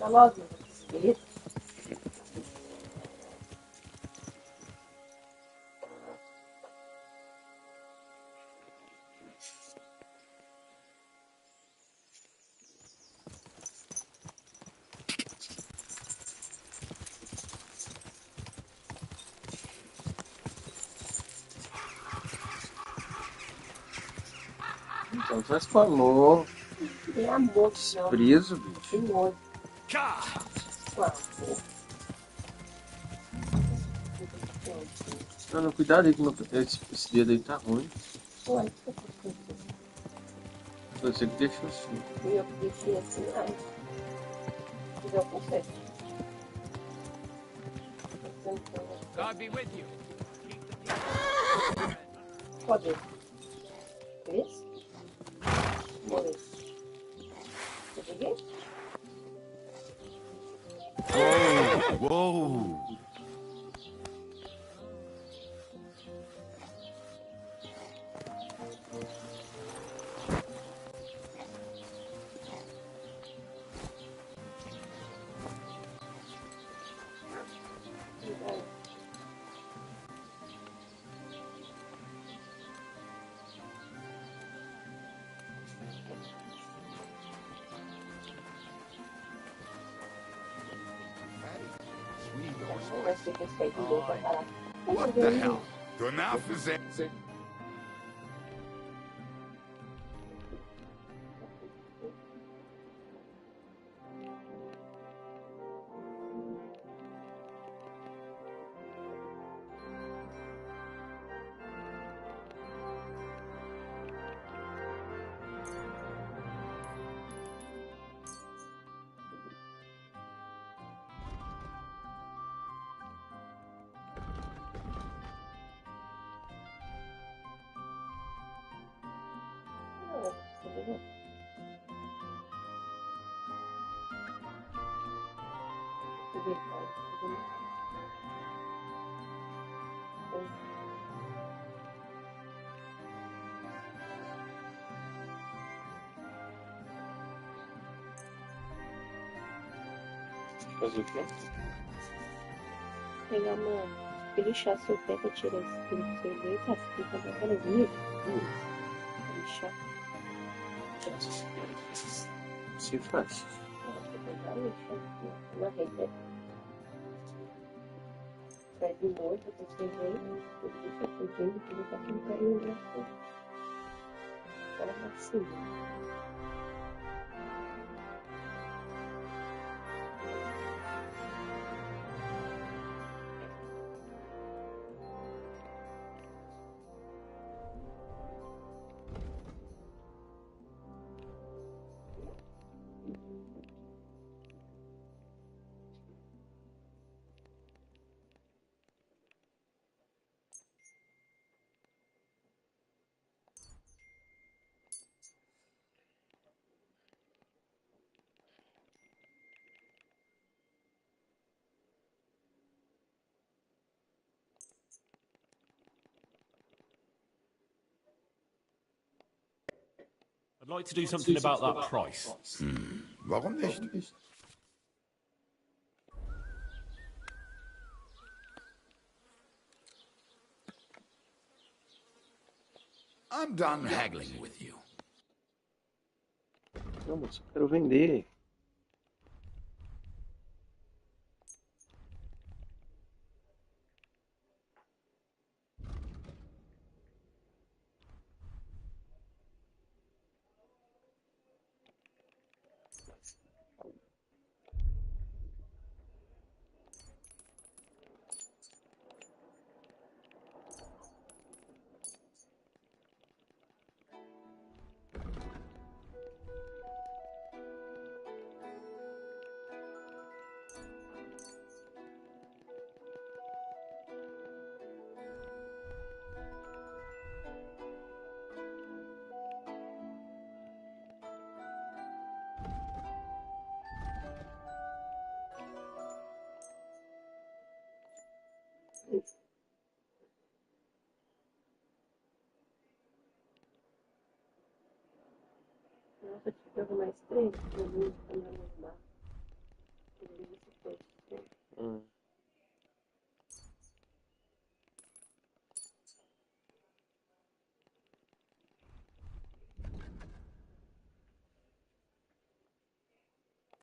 na lojinha. Isso. Então transformou. Tem amor, não. Preso, bicho. Tem ódio. Não, cuidado aí que esse dedo aí tá ruim. Ué, que eu tô fazendo? Você que deixou assim. Eu deixei assim, ai. Fiz o conserto. God be with you. Pode. Esse? Morei. Eu peguei? Whoa! Vai ser que esse aí de novo pra parar. What the hell? Enough is it? Fazer o quê? Pegar uma. Lixar seu pé pra tirar esse espírito do seu dedo, sabe? Fica com aquelas milhas. Lixar. Se faz. Na rede. Pé de novo, você vem, deixa tudinho, que ele tá com o carinho da sua. Agora assim. I'd like to do something about that price. Warum nicht? I'm done haggling with you. Não, moço, eu quero vender. Nossa, te pego mais 3, eu vou ficar mais mal. Hum.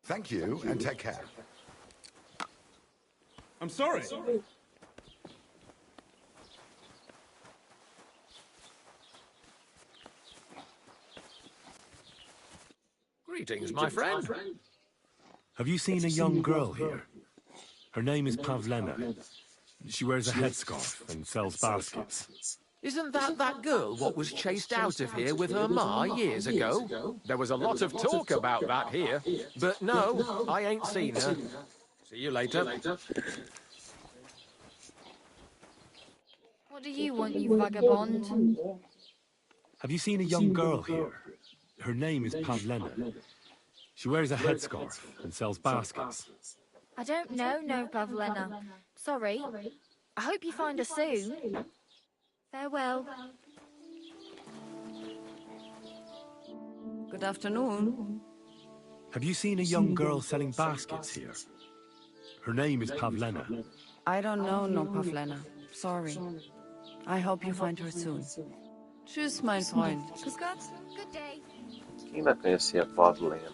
Thank you, and take care. I'm sorry. Greetings, my friend. Have you seen a young girl here? Her name is Pavlena. She wears a headscarf and sells baskets. Isn't that girl what was chased out of here with her ma years ago? There was a lot of talk about that here. But no, I ain't seen her. See you later. What do you want, you vagabond? Have you seen a young girl here? Her name is Pavlena. She wears a headscarf and sells baskets. I don't know, no, Pavlena. Sorry. I hope you find her soon. Farewell. Good afternoon. Have you seen a young girl selling baskets here? Her name is Pavlena. I don't know, no, Pavlena. Sorry. I hope you find her soon. Tschüss, mein Freund. Grüß Gott. Good day. Quem vai conhecer a Pavlena?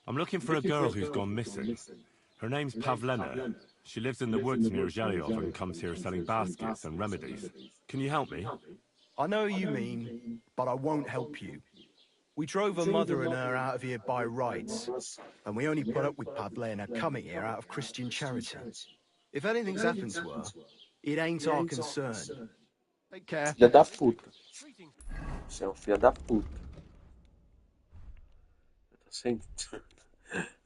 I'm looking for a girl who's gone missing. Her name's Pavlena. She lives in the woods near Zhelyov and comes here selling baskets and remedies. Can you help me? I know what you mean, but I won't help you. We drove her mother and her out of here by rights, and we only put up with Pavlena coming here out of Christian charity. If anything's happened to her, it ain't our concern. Take care. Filha da puta. Você é um filho da puta. Eu tô sem...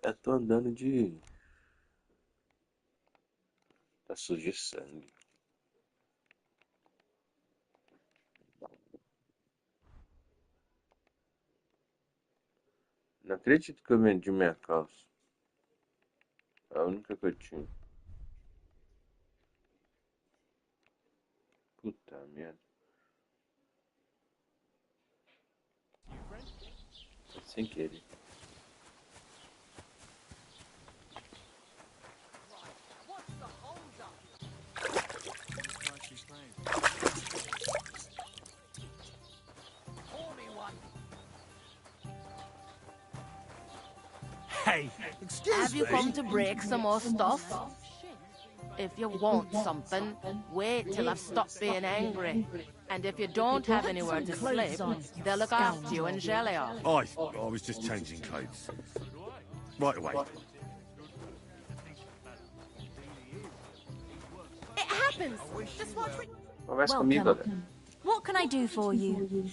Eu tô andando de... Tá sujo de sangue. Não acredito que eu vendi minha calça. A única que eu tinha. Puta merda. Sem querer. Hey, excuse Have you come to break some more stuff? If you want something, wait till I've stopped being angry. And if you don't have anywhere to sleep, they'll look after you in Zhelyov. I was just changing clothes. Right away. It happens! Just watch me. Conversa comigo, André. What can I do for you?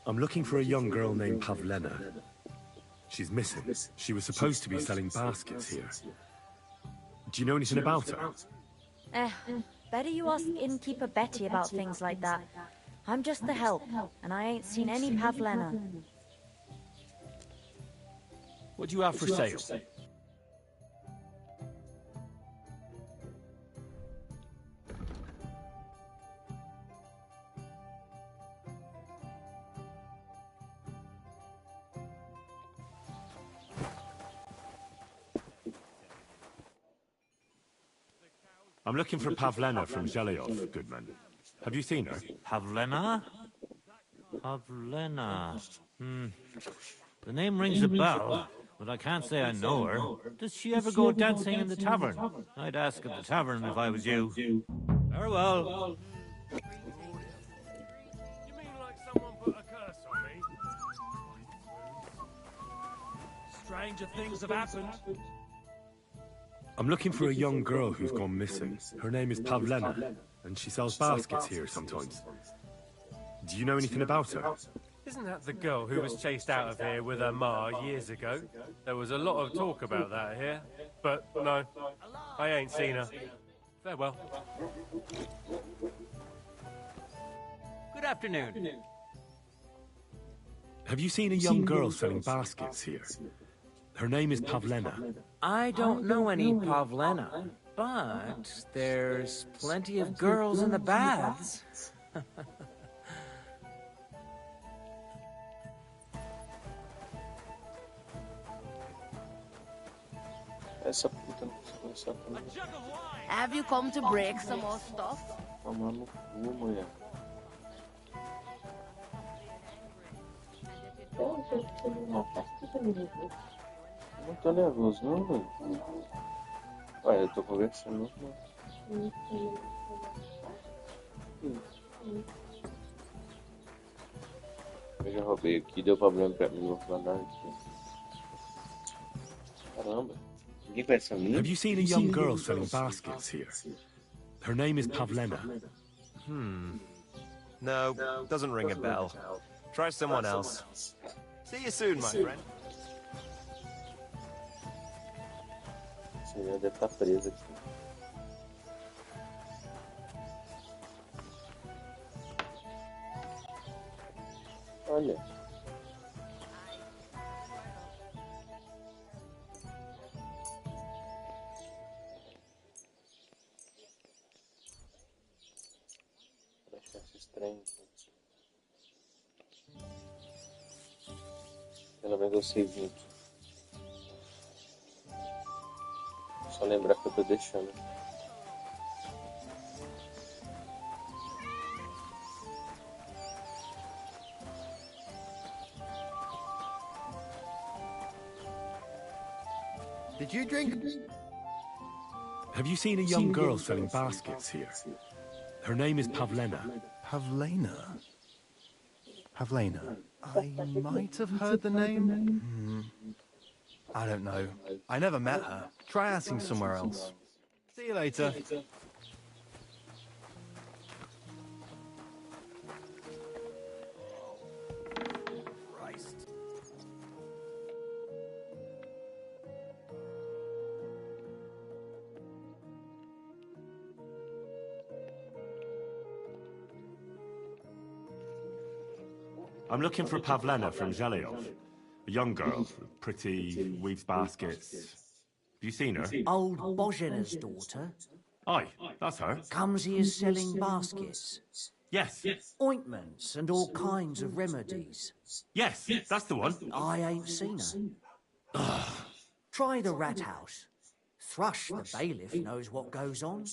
I'm looking for a young girl named Pavlena. She's missing. She was supposed to be selling baskets here. Do you know anything about her? Better you ask innkeeper Betty about things like that. I'm just the help, and I ain't seen any Pavlena. What do you have for sale? I'm looking for Pavlena from Zhelyov, Goodman. Have you seen her? Pavlena? Pavlena. The name rings a bell, but I can't say I know her. Does she ever go dancing in the tavern? I'd ask at the tavern if I was you. Very well. You mean like someone put a curse on me? Stranger things have happened. I'm looking for a young girl who's gone missing. Her name is Pavlena, and she sells baskets here sometimes. Do you know anything about her? Isn't that the girl who was chased out of here with her ma years ago? There was a lot of talk about that here. But no, I ain't seen her. Farewell. Good afternoon. Have you seen a young girl selling baskets here? Her name is Pavlena. I don't know any Pavlena, but there's plenty of girls in the baths. Essa puta não precisa começar também. Have you come to break some more stuff? Tomar no cu, mulher. Eu já tô na festa do nervoso. Não tô nervoso, não, velho. Ué, eu tô conversando normal. Eu já roubei aqui, deu problema pra mim, vou mandar aqui. Caramba. Ninguém conhece a minha? Have you seen a young girl selling baskets here? Her name is Pavlena. No, doesn't ring a bell. Try someone else. See you soon, my friend. Essa menina deve estar presa aqui. Olha. Deixa esses trem. Pelo menos eu sei muito. Só lembrar que eu tô deixando. Did you drink? Have you seen a young girl selling baskets here? Her name is Pavlena. Pavlena? Pavlena. I might have heard the name. I don't know. I never met her. Try asking somewhere else. See you later. I'm looking for Pavlena from Zhelyov. A young girl, pretty, weaves baskets. Have you seen her? Old Bozhena's daughter. Aye, that's her. Comes here selling baskets. Yes. Ointments and all kinds of remedies. Yes, that's the one. I ain't seen her. Try the rat house. Thrush, the bailiff, knows what goes on.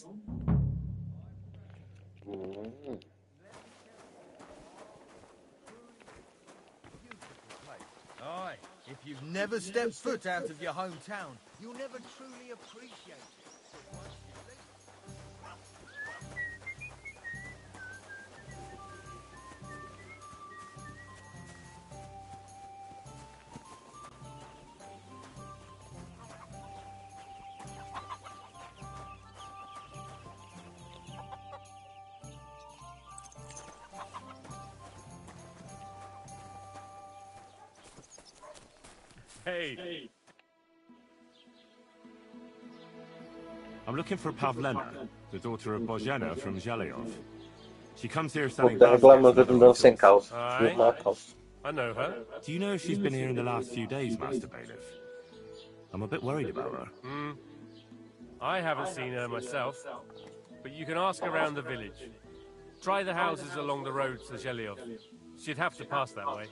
Aye, if you've never stepped foot out of your hometown, you'll never truly appreciate it. Hey. I'm looking for Pavlena, the daughter of Bozhena from Zhelyov. She comes here selling Tá reclamando baskets. que eu tô sem calça. Aye. Não calça. I know her. Do you know if she's been here in the last few days, Master Bailiff? I'm a bit worried about her. I haven't seen her myself, but you can ask around the village. Try the houses along the road to Zhelyov. She'd have to pass that way.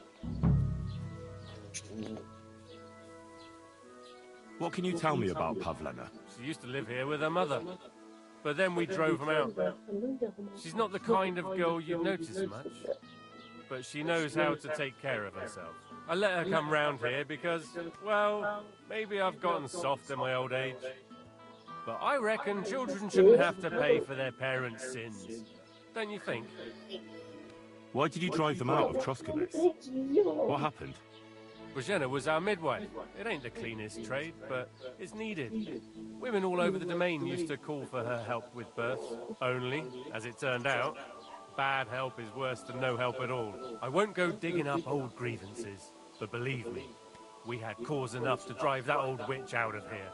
What can you tell me about Pavlena? She used to live here with her mother, but then we drove them out. She's not the kind of girl you'd notice much, but she knows how to take care of herself. I let her come round here because, well, maybe I've gotten soft in my old age. But I reckon children shouldn't have to pay for their parents' sins. Don't you think? Why did you drive them out of Troskowitz? What happened? Bozhena was our midwife. It ain't the cleanest trade, but it's needed. Women all over the domain used to call for her help with birth. Only, as it turned out, bad help is worse than no help at all. I won't go digging up old grievances, but believe me, we had cause enough to drive that old witch out of here.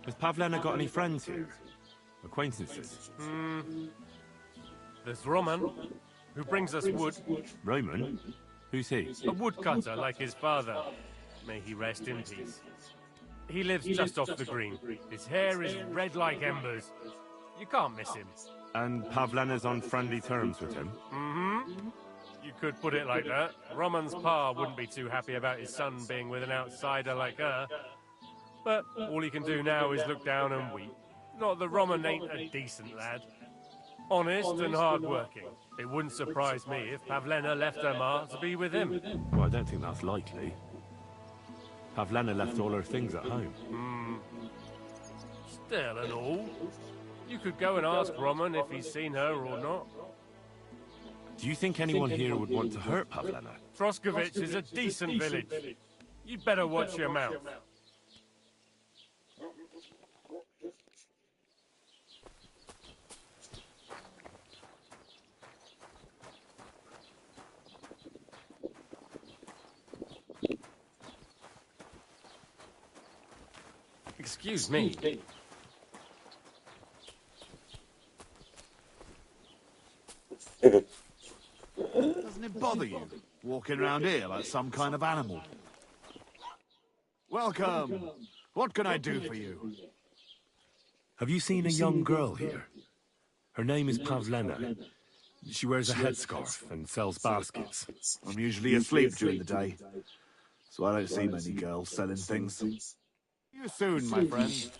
Has Pavlena got any friends here? Acquaintances? There's Roman, who brings us wood. Roman? Who's he? A woodcutter like his father. May he rest in peace. He lives just off the green. His hair is red like embers. You can't miss him. And Pavlena's on friendly terms with him? Mm-hmm. You could put it like that. Roman's pa wouldn't be too happy about his son being with an outsider like her. But all he can do now is look down and weep. Not that Roman ain't a decent lad. Honest and hard-working. It wouldn't surprise me if Pavlena left her ma to be with him. Well, I don't think that's likely. Pavlena left all her things at home. Still and all. You could go and ask Roman if he's seen her or not. Do you think anyone here would want to hurt Pavlena? Troskovich is a decent village. You'd better watch your mouth. Excuse me. Doesn't it bother you, walking around here like some kind of animal? Welcome. What can I do for you? Have you seen a young girl here? Her name is Pavlena. She wears a headscarf and sells baskets. I'm usually asleep during the day, so I don't see many girls selling things. See you soon, my friend.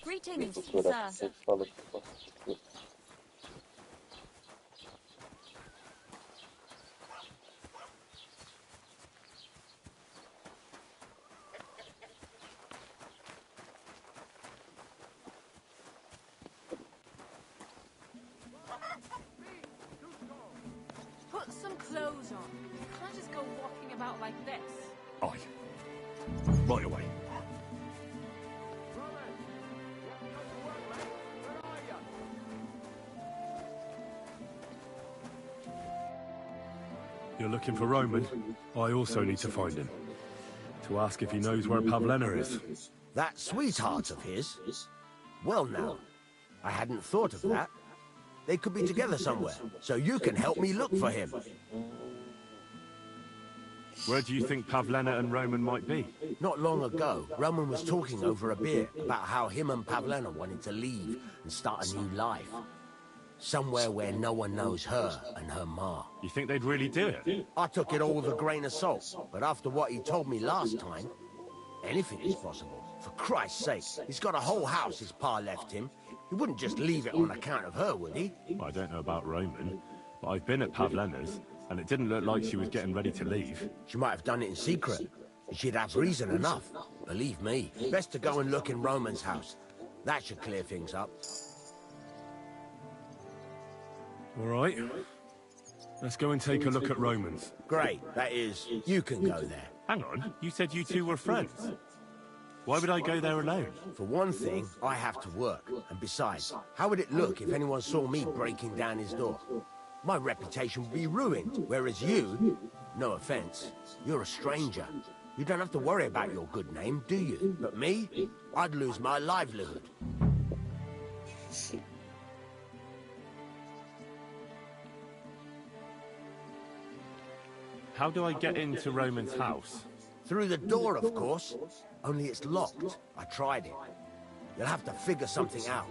Greetings, sir. Put some clothes on. You can't just go walking about like this. Aye. Right away. You're looking for Roman? I also need to find him. To ask if he knows where Pavlena is. That sweetheart of his? Well now, I hadn't thought of that. They could be together somewhere, so you can help me look for him. Where do you think Pavlena and Roman might be? Not long ago, Roman was talking over a beer about how him and Pavlena wanted to leave and start a new life. Somewhere where no one knows her and her ma. You think they'd really do it? I took it all with a grain of salt, but after what he told me last time, anything is possible. For Christ's sake, he's got a whole house his pa left him. He wouldn't just leave it on account of her, would he? I don't know about Roman, but I've been at Pavlena's, and it didn't look like she was getting ready to leave. She might have done it in secret, and she'd have reason enough. Believe me, best to go and look in Roman's house. That should clear things up. All right. Let's go and take a look at Roman's. Great. That is, you can go there. Hang on. You said you two were friends. Why would I go there alone? For one thing, I have to work. And besides, how would it look if anyone saw me breaking down his door? My reputation would be ruined, whereas you, no offense, you're a stranger. You don't have to worry about your good name, do you? But me, I'd lose my livelihood. How do I get into Roman's house? Through the door, of course. Only it's locked. I tried it. You'll have to figure something out.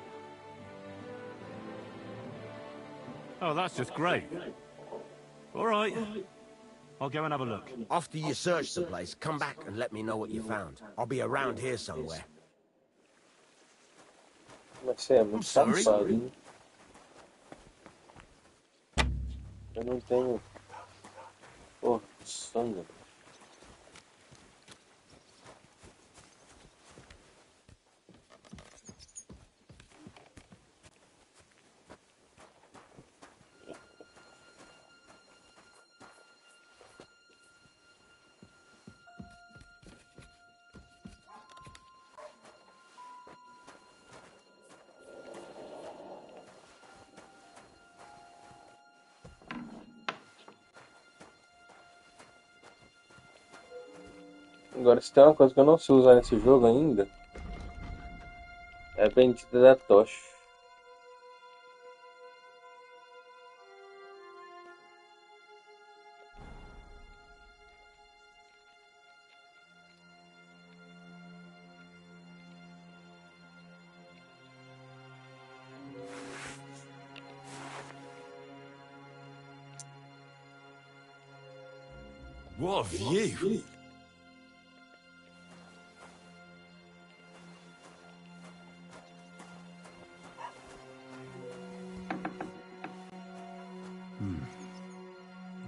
Oh, that's just great. All right. I'll go and have a look. After you search the place, come back and let me know what you found. I'll be around here somewhere. I'm sorry. Eu não tenho... Pô, sangue. Agora, se tem uma coisa que eu não sei usar nesse jogo ainda, é a bendita da tocha. What a view!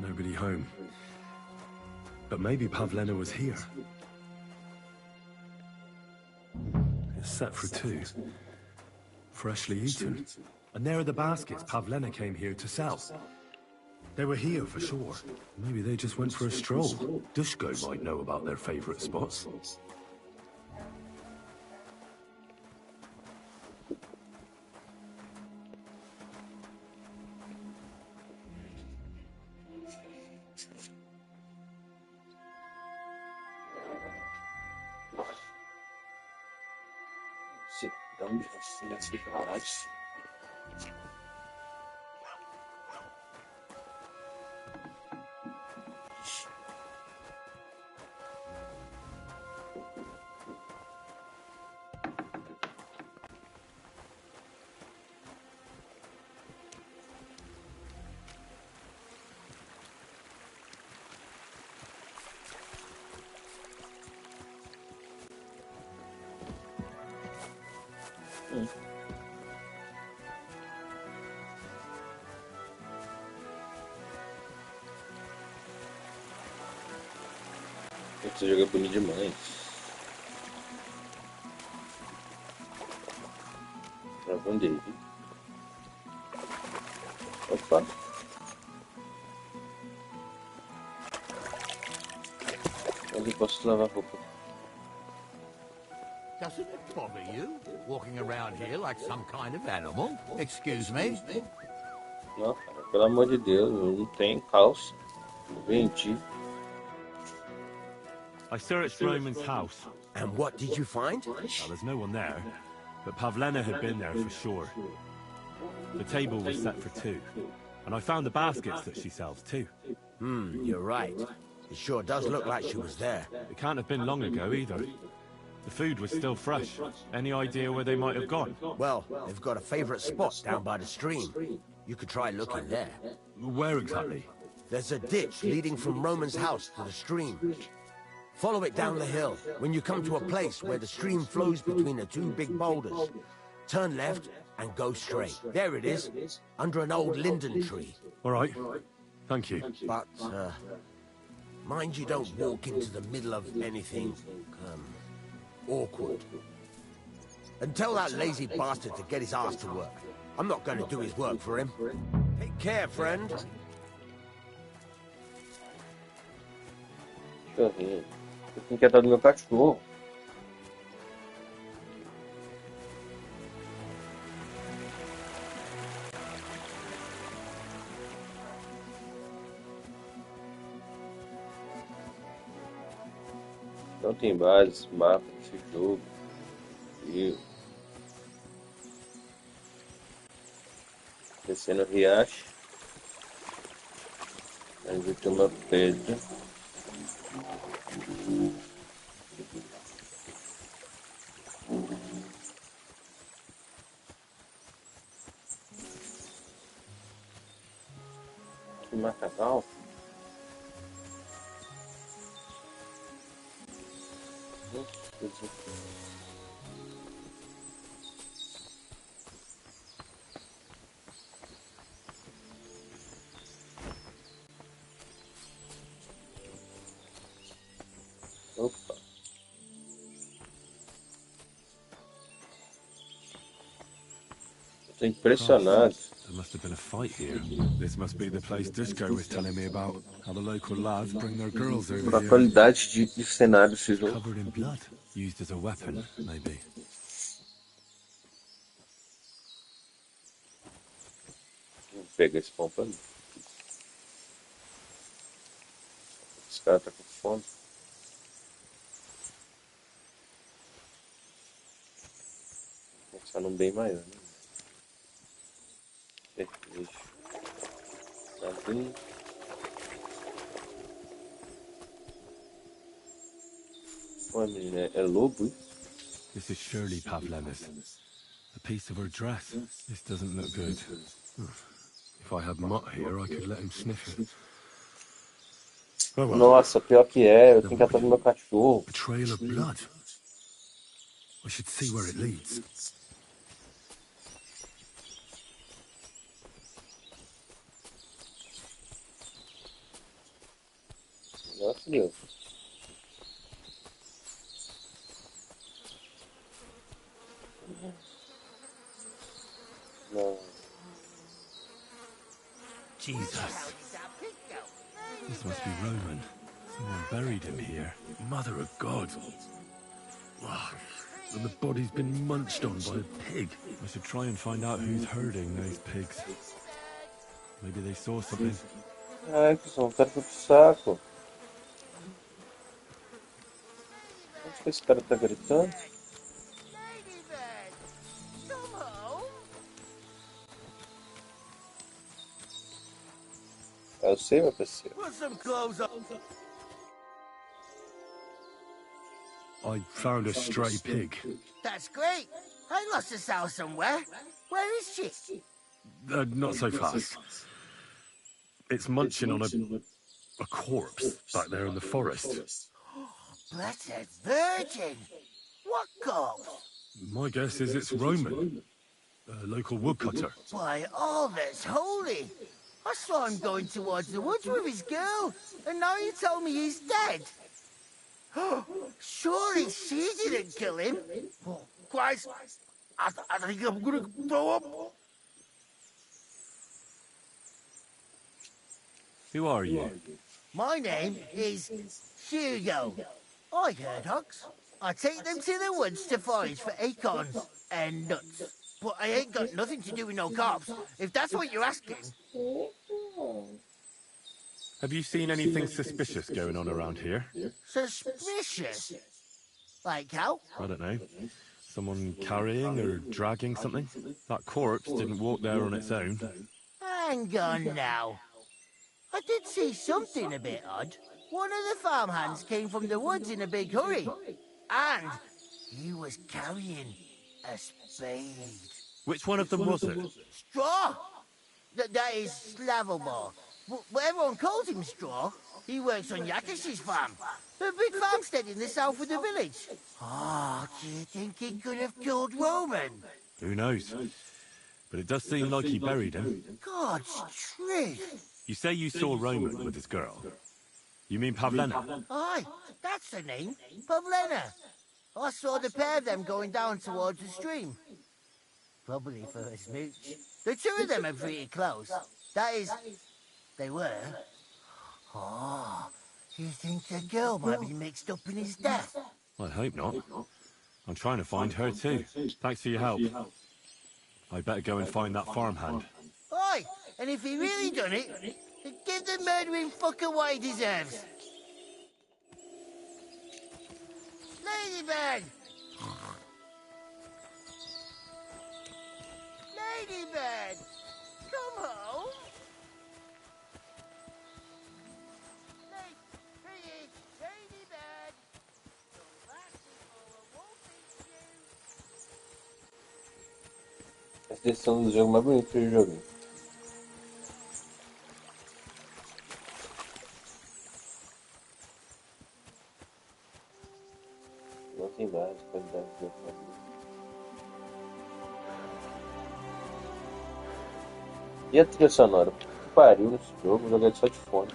Nobody home. But maybe Pavlena was here. It's set for 2. Freshly eaten. And there are the baskets Pavlena came here to sell. They were here for sure. Maybe they just went for a stroll. Dushko might know about their favorite spots. Sit down, let's get garage. Esse jogo é bonito demais. Gravando ele. Opa. Onde eu posso lavar roupa? Doesn't it bother you, walking around here like some kind of animal? Excuse me? Não, cara, pelo amor de Deus, eu não tenho calça. Venti. I searched Roman's house. And what did you find? Well, there's no one there, but Pavlena had been there for sure. The table was set for 2, and I found the baskets that she sells too. You're right. It sure does look like she was there. It can't have been long ago either. The food was still fresh. Any idea where they might have gone? Well, they've got a favorite spot down by the stream. You could try looking there. Where exactly? There's a ditch leading from Roman's house to the stream. Follow it down the hill. When you come to a place where the stream flows between the 2 big boulders, turn left and go straight. There it is, under an old linden tree. All right. Thank you. But, mind you don't walk into the middle of anything, awkward. And tell that lazy bastard to get his ass to work. I'm not going to do his work for him. Take care, friend. Cachorrinho. Eu tenho que entrar do meu cachorro. Não tem base, mapa desse jogo. E descendo o riacho. Aí tem uma pedra. Que macacal. Opa. Tô impressionado. There must have been a fight here. This must be the place Dushko was telling me about. How the local lads bring their girls over Por a here. qualidade de cenário desse jogo. Covered in blood. Used as a weapon, maybe. Vou pegar esse pão pra mim. Esse cara tá com fome. Vou pensar num bem maior, né? Cerveja. Tá bem. Olha, menina, é lobo, hein? This is surely Pavlena's. A piece of her dress. This doesn't look good. If I had Mutt here, I could let him sniff it. Oh, well. Nossa, pior que é, eu tenho que ir atrás do meu cachorro. A trail of blood. I should see where it leads. Nossa, Deus. Não. Jesus. This must be Roman. Someone buried him here. Mother of God. Wow. And the body's been munched on by a pig. I should try and find out who's herding those pigs. Maybe they saw something. Ai, pessoal, o cara foi pro saco. Onde que esse cara tá gritando? Eu sei, meu PC. Put some clothes on. I found a stray pig. That's great. I lost a sow somewhere. Where is she? Not so fast. It's munching on a corpse back there in the forest. Blessed Virgin! What corpse? My guess is it's Roman, a local woodcutter. By all that's holy! I saw him going towards the woods with his girl, and now you tell me he's dead. Surely she didn't kill him. Oh, Christ, I think I'm gonna throw up. Who are you? My name is Hugo. I herd hogs. I take them to the woods to forage for acorns and nuts. But I ain't got nothing to do with no cops, if that's what you're asking. Have you seen anything suspicious going on around here? Suspicious? Like how? I don't know. Someone carrying or dragging something? That corpse didn't walk there on its own. Hang on now. I did see something a bit odd. One of the farmhands came from the woods in a big hurry. And he was carrying a spade. Which one of them was it? Straw! That is Slavomir. But everyone calls him Straw. He works on Yakish's farm. A big farmstead in the south of the village. Oh, do you think he could have killed Roman? Who knows? But it does seem like he buried him. God's truth. You say you saw Roman with his girl. You mean Pavlena? Aye, that's the name. Pavlena. I saw the pair of them going down towards the stream. Probably for a smooch. The two of them are pretty close. That is, they were. Oh, you think the girl might be mixed up in his death? I hope not. I'm trying to find her too. Thanks for your help. I better go and find that farmhand. Aye, and if he really done it, give the murdering fucker what he deserves. Ladybird! Ladybird! Come home! Pretty Ladybird! Essa descrição do jogo mais bonita que eu já joguei. Não tem várias qualidades de jogo. E a trilha sonora? Que pariu nesse jogo, vou jogar só de fone.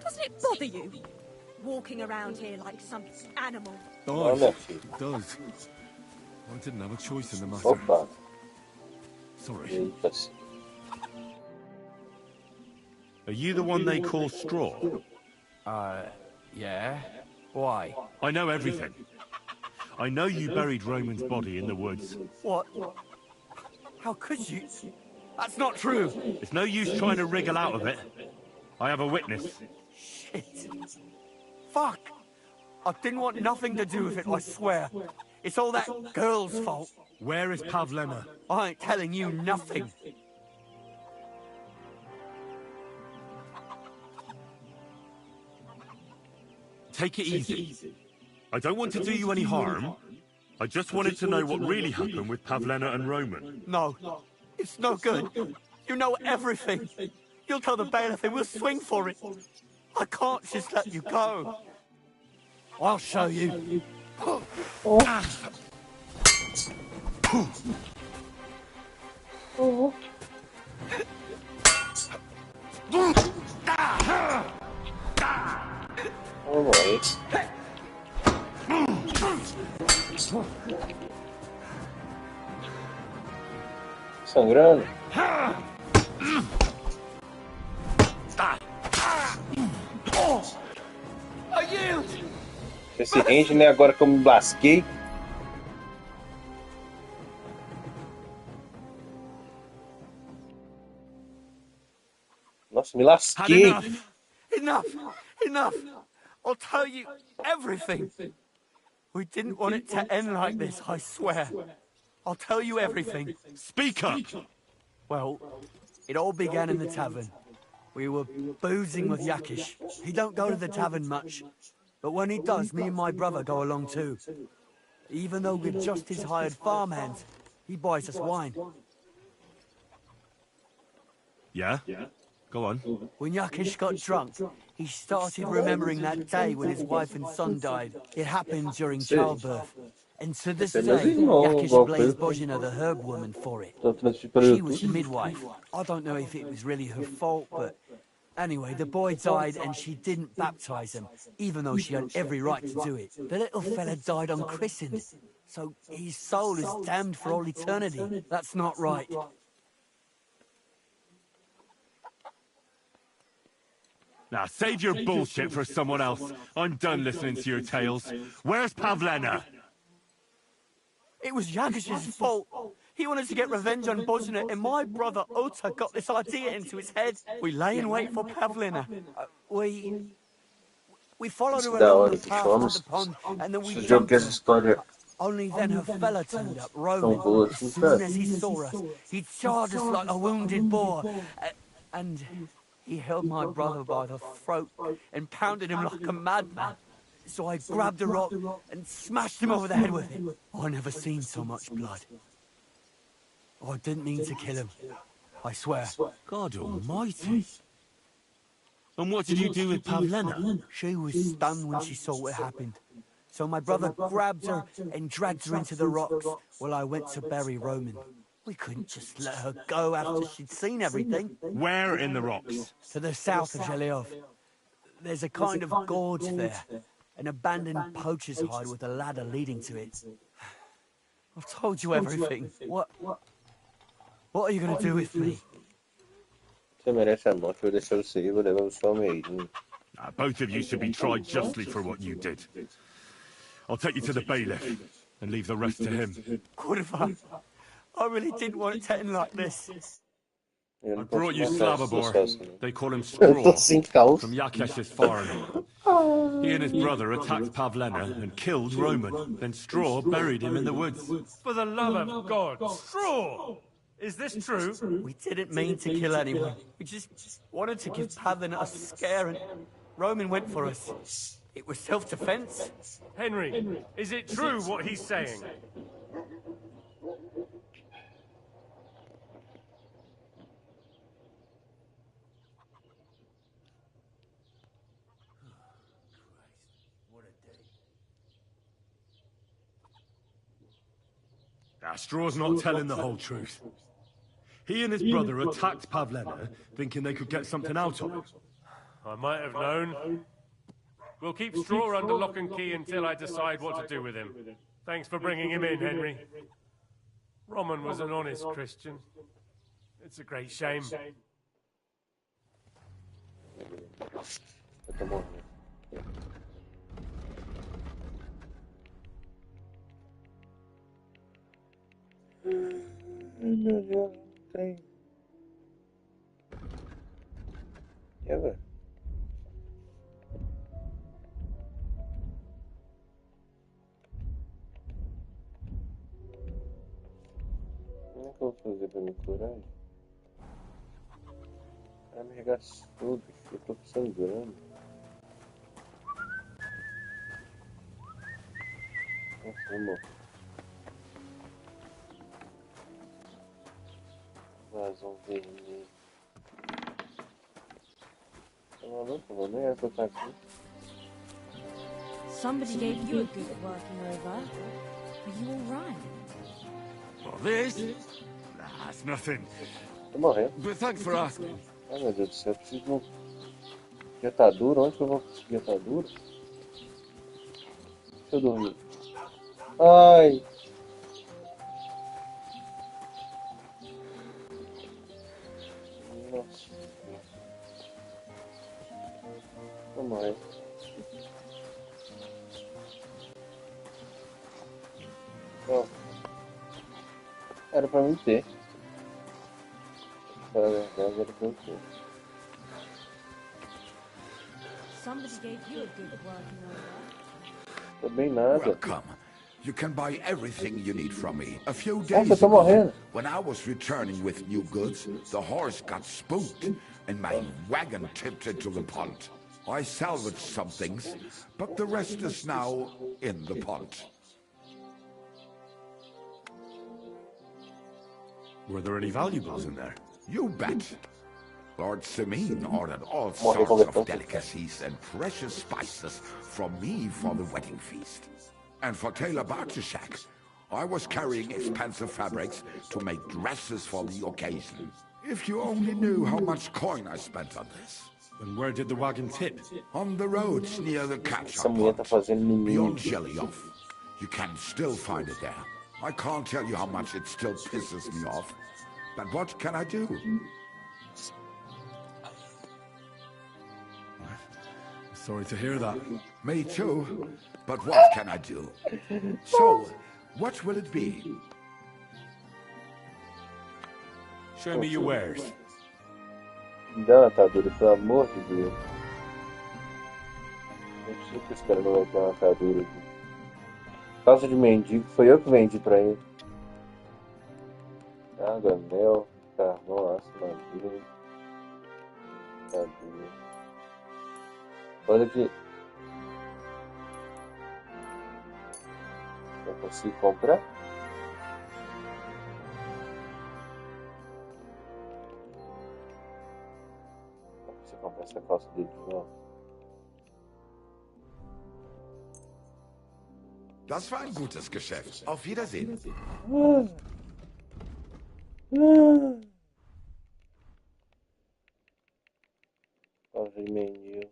Doesn't it bother you? Walking around here like some animal. Oh, it does. I didn't have a choice in the matter. Opa. Sorry. Are you the one they call Straw? Yeah. Why? I know everything. I know you buried Roman's body in the woods. What? How could you? That's not true. It's no use trying to wriggle out of it. I have a witness. Shit. Fuck. I didn't want nothing to do with it, I swear. It's all that girl's fault. Where is Pavlena? I ain't telling you nothing. Take it easy. I don't want to do you any harm. I just wanted to know what really happened with Pavlena and Roman. No, it's no good. You know everything. You'll tell the bailiff and we'll swing for it. I can't just let you go. I'll show you. Alright. Sangrando. Você se rende, né? Agora que eu me lasquei. Nossa, me lasquei. Enough. I'll tell you everything. We didn't want it to end like this, I swear. I'll tell you everything. Speak up! Well, it all began in the tavern. We were boozing with Yakish. He don't go to the tavern much, but when he does, me and my brother go along too. Even though we're just his hired farmhands, he buys us wine. Yeah? Go on. When Yakish got drunk, he started remembering that day when his wife and son died. It happened during childbirth. And to this day, Yakish blames Bozhina, the herb woman, for it. She was the midwife. I don't know if it was really her fault, but anyway, the boy died and she didn't baptize him, even though she had every right to do it. The little fella died unchristened, so his soul is damned for all eternity. That's not right. Now, save your bullshit for someone else. I'm done listening to your tales. Where's Pavlena? It was Yakish's fault. He wanted to get revenge on Bozhina, and my brother Ota got this idea into his head. We lay in wait for Pavlena. We followed her along the path to the pond, and then we jumped her. Only then her fella turned up, Roman. As soon as he saw us, he charged us like a wounded boar. And he held my brother by the throat and pounded him like a madman. So I grabbed a rock and smashed him over the head with it. I never seen so much blood. I didn't mean to kill him. I swear. God almighty. And what did you do with Pavlena? She was stunned when she saw what happened. So my brother grabbed her and dragged her into the rocks while I went to bury Roman. We couldn't just let her go after she'd seen everything. Where in the rocks? To the south of Zheleov. There's a kind of gorge there. An abandoned poacher's hide with a ladder leading to it. I've told you everything. What are you going to do with me? Você merece a morte, eu vou deixar você ir, vou levar você ao meio. Both of you should be tried justly for what you did. I'll take you to the bailiff and leave the rest to him. Kurva, I really didn't want it to end like this. I brought you Slavobor. They call him Straw, from Yakesh's farm. He and his brother attacked Pavlena and killed Roman. Then Straw buried him in the woods. For the love of God, Straw! Is this true? We didn't mean to kill anyone. We just wanted to give Pavlena a scare, and Roman went for us. It was self-defense. Henry, is it true what he's saying? Straw's not telling the whole truth. He and his brother attacked Pavlena, thinking they could get something out of it. I might have known. We'll keep Straw under lock and key until I decide what to do with him. Thanks for bringing him in, Henry. Roman was an honest Christian. It's a great shame. E agora? pra me curar. Vai me regaçou, bicho. Eu tô sangrando. Nossa, amor. Vazão vermelho. Tá maluco, mano? Nem era pra eu estar aqui. Somebody gave you a good working over. Are you alright? Well, this? That's nothing. Tô morrendo. But thanks for asking. Ai, meu Deus do céu, eu preciso de um... Jetadura? Onde que eu vou conseguir jetadura? Deixa eu dormir. Ai! Nossa. Tô morrendo. Ó. Era pra mim ter. Para a verdade, era pra eu ter. Somebody gave you a good working over. Também nada. Welcome. You can buy everything you need from me. A few Nossa, days eu tô ago, morrendo. when I was returning with new goods, the horse got spooked and my wagon tipped into the pond. I salvaged some things, but the rest is now in the pond. Were there any valuables in there? You bet. Lord Simeon ordered all sorts of delicacies and precious spices from me for the wedding feast. And for Taylor Bartishak, I was carrying expensive fabrics to make dresses for the occasion. If you only knew how much coin I spent on this. And where did the wagon tip? On the roads near the catch-up mulher tá fazendo beyond mimimi. Shelly-off. You can still find it there. I can't tell you how much it still pisses me off. But what can I do? Sorry to hear that. Me too. But what can I do? So, what will it be? Show me your wares. Me dá uma atadura, pelo amor de Deus. Eu preciso que esse cara não vai ter uma atadura aqui. Calça de mendigo, foi eu que vendi pra ele. Água, mel, carvão, aço, madeira. Cadê? Olha aqui. Eu consigo comprar? Não consigo comprar essa calça dele, não. Das war ein gutes Geschäft. Auf Wiedersehen. Calça de mendigo.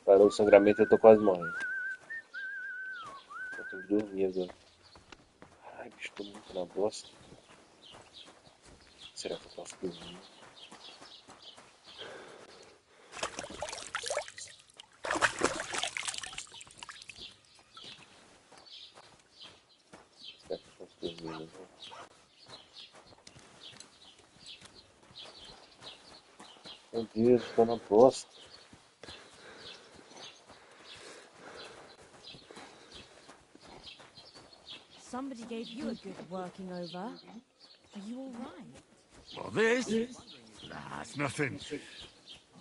Parou o sangramento, eu tô quase morrendo. Eu tenho que dormir agora. Ai, bicho, tô muito na bosta. Será que eu posso dormir? Será que eu posso dormir? Meu Deus, tô na bosta. Somebody gave you a good working over. Are you alright? Well, this? That's nothing.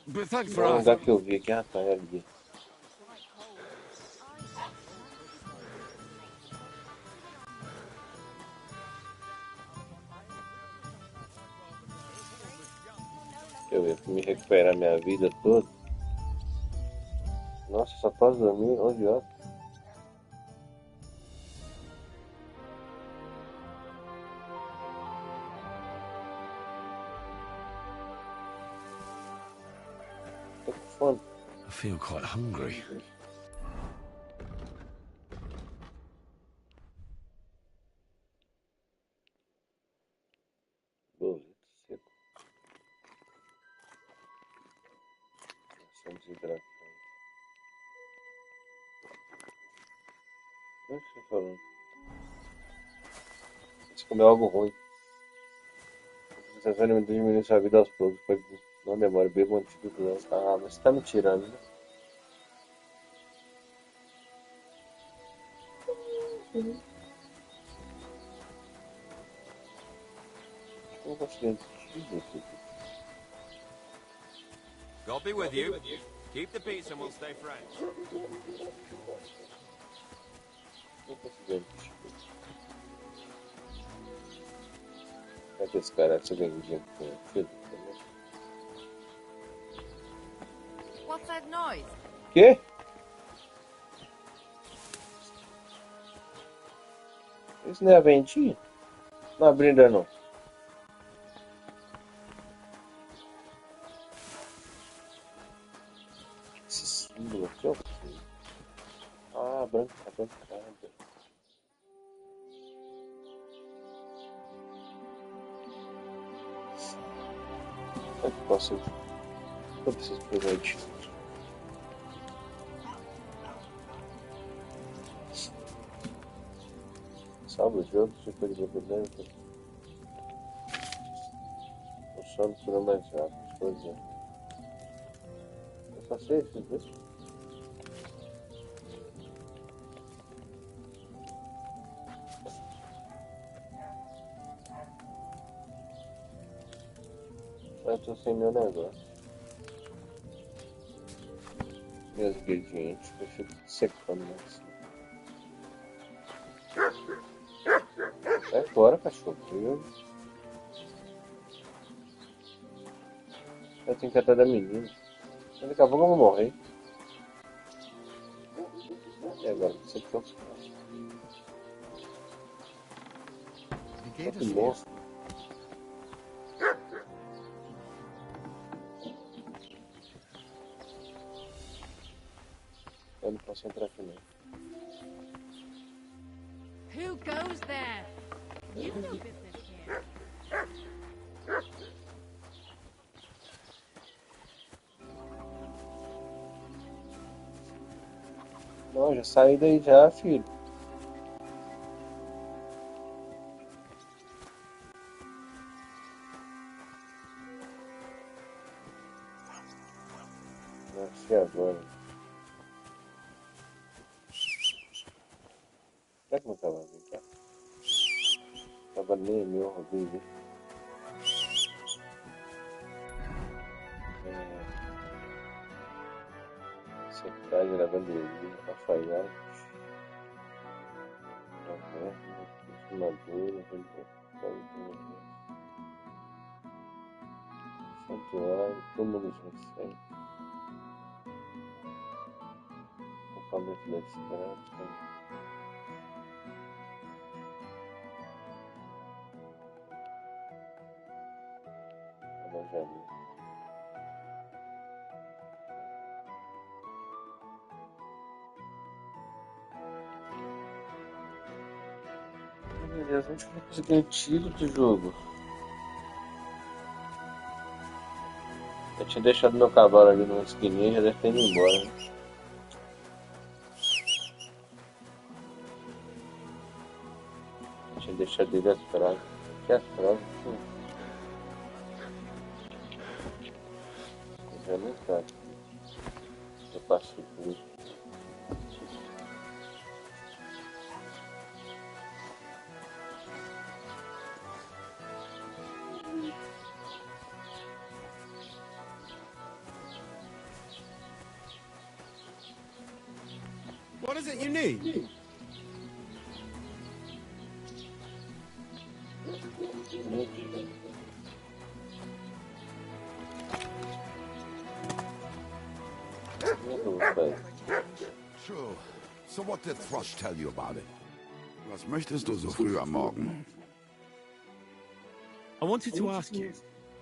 But thanks for O lugar asking. que eu vi aqui, tá, é ali. Deixa eu ver, pra me recuperar minha vida toda. Nossa, só posso dormir 11 horas. Tô com fome. I feel quite hungry. Boleto seco. Ação desidratante. O que você tá falando? Você comeu algo ruim. Você vai diminuir sua vida aos poucos. Não demora, beba um antídoto. Ah, mas você tá me tirando, né? Não consegui desistir aqui. God be with you. Keep the peace and we'll stay friends. Não consegui desistir. Será que esse cara se vendia com o filho também? What's that noise? Quê? Isso não é a ventinha? Não abriu ainda não. Esse símbolo aqui, ó. Ah, bancada. Eu posso... Eu preciso pegar isso. Salva o jogo, tipo de bebimento. O sono cura mais rápido, pois é. Eu só sei esses dois. Eu tô sem meu negócio. Meus ingredientes, eu fico secando assim. Sai fora, cachorro. Eu tenho que atrás da menina. Daqui a pouco eu vou morrer. E agora? Você que eu faço. Que morro. Eu não posso entrar aqui não. Who goes there? You've no business here. Não, já saí daí já, filho. Nossa, e agora? Será que não tava ali, tá? Tava nem meu rodízio. Secagem, lavanderia, alfaiate, madura, santuário, túmulos recentes, acampamento da estrada, alojamento. Meu Deus, onde que eu vou conseguir um tiro do jogo? Eu tinha deixado meu cavalo ali numa esquininha e já deve ter ido embora, né? Eu tinha deixado ele atrás. Aqui atrás, já não tá. Eu passei por isso. What is it you need? True. So what did Thrush tell you about it? Was möchtest du so früh am Morgen? I wanted to ask you,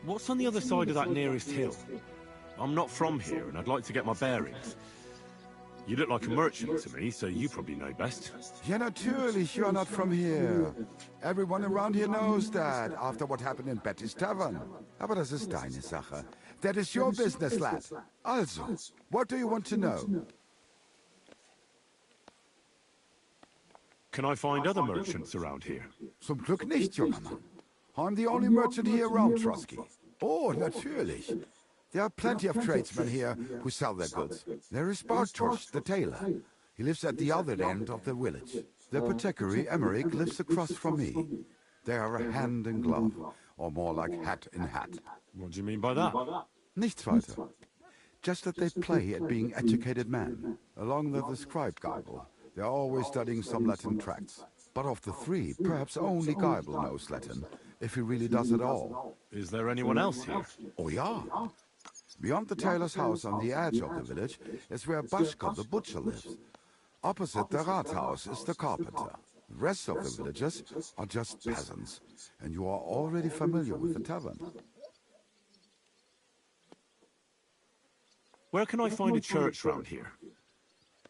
what's on the other side of that nearest hill? I'm not from here, and I'd like to get my bearings. You look like a merchant to me, so you probably know best. Ja, natürlich, you're not from here. Everyone around here knows that, after what happened in Betty's Tavern. Aber das ist deine Sache. That is your business, lad. Also, what do you want to know? Can I find other merchants around here? Zum Glück nicht, junger Mann. I'm the only merchant here around Trusky. Oh, natürlich. There are plenty of tradesmen here who sell their goods. There is Bartosz, the tailor. He lives at the other end of the village. The apothecary Emmerich lives across from me. They are a hand in glove, or more like hat in hat. What do you mean by that? Nichts weiter. Just that they play at being educated men. Along with the scribe Geibel, they are always studying some Latin tracts. But of the three, perhaps only Geibel knows Latin, if he really does at all. Is there anyone else here? Oh yeah. Beyond the tailor's house on the edge of the village is where Bashka the butcher lives. Opposite the Rathaus is the carpenter. The rest of the villagers are just peasants, and you are already familiar with the tavern. Where can I find a church round here?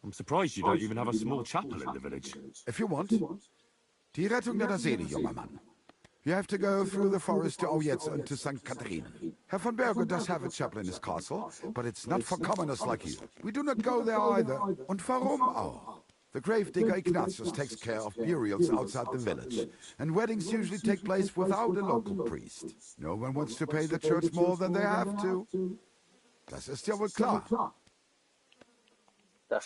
I'm surprised you don't even have a small chapel in the village. If you want. Die Rettung deiner Seele, junger Mann. You have to go through the forest to Aujetz and to St. Catherine. Herr von Berger does have a chapel in his castle, but it's not for commoners like you. We do not go there either. Und warum auch? The gravedigger Ignatius takes care of burials outside the village, and weddings usually take place without a local priest. No one wants to pay the church more than they have to. Das ist ja wohl klar. Tá.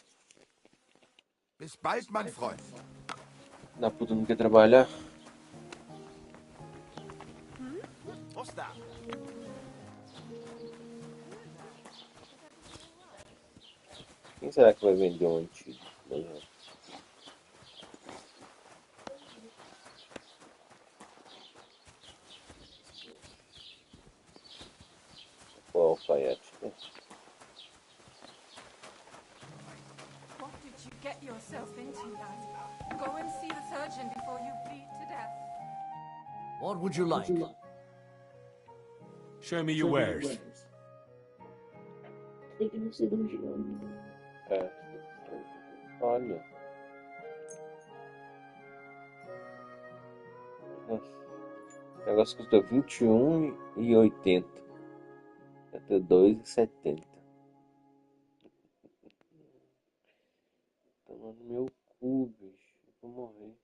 Bis bald, mein Freund. Na puta, não quer trabalhar? What's that? Quem será que vai vender um antigo? Qual é o alfaiate? What did you get yourself into, lad? Go and see the surgeon before you bleed to death. What would you like? Show me your wares. Tem que ir no cirurgião. É. Olha. Nossa. O negócio custou R$21,80. Até R$2,70. Tomando meu cu, bicho. Eu vou morrer.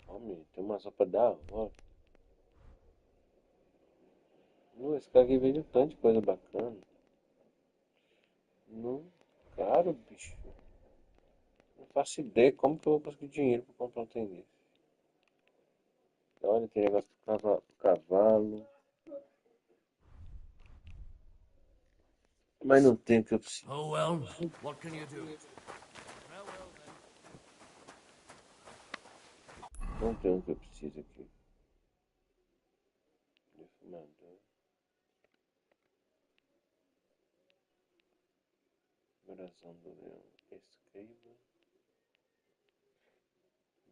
Homem, tem uma sopa da hora. Esse cara aqui vende um tanto de coisa bacana. Não, caro, bicho. Não faço ideia como que eu vou conseguir dinheiro pra comprar um trem desse. Olha, tem negócio pro cavalo. Mas não tem o que eu preciso. Oh well, what can you do? Não tem o que eu preciso aqui. Defumador. Coração do leão. Escriba.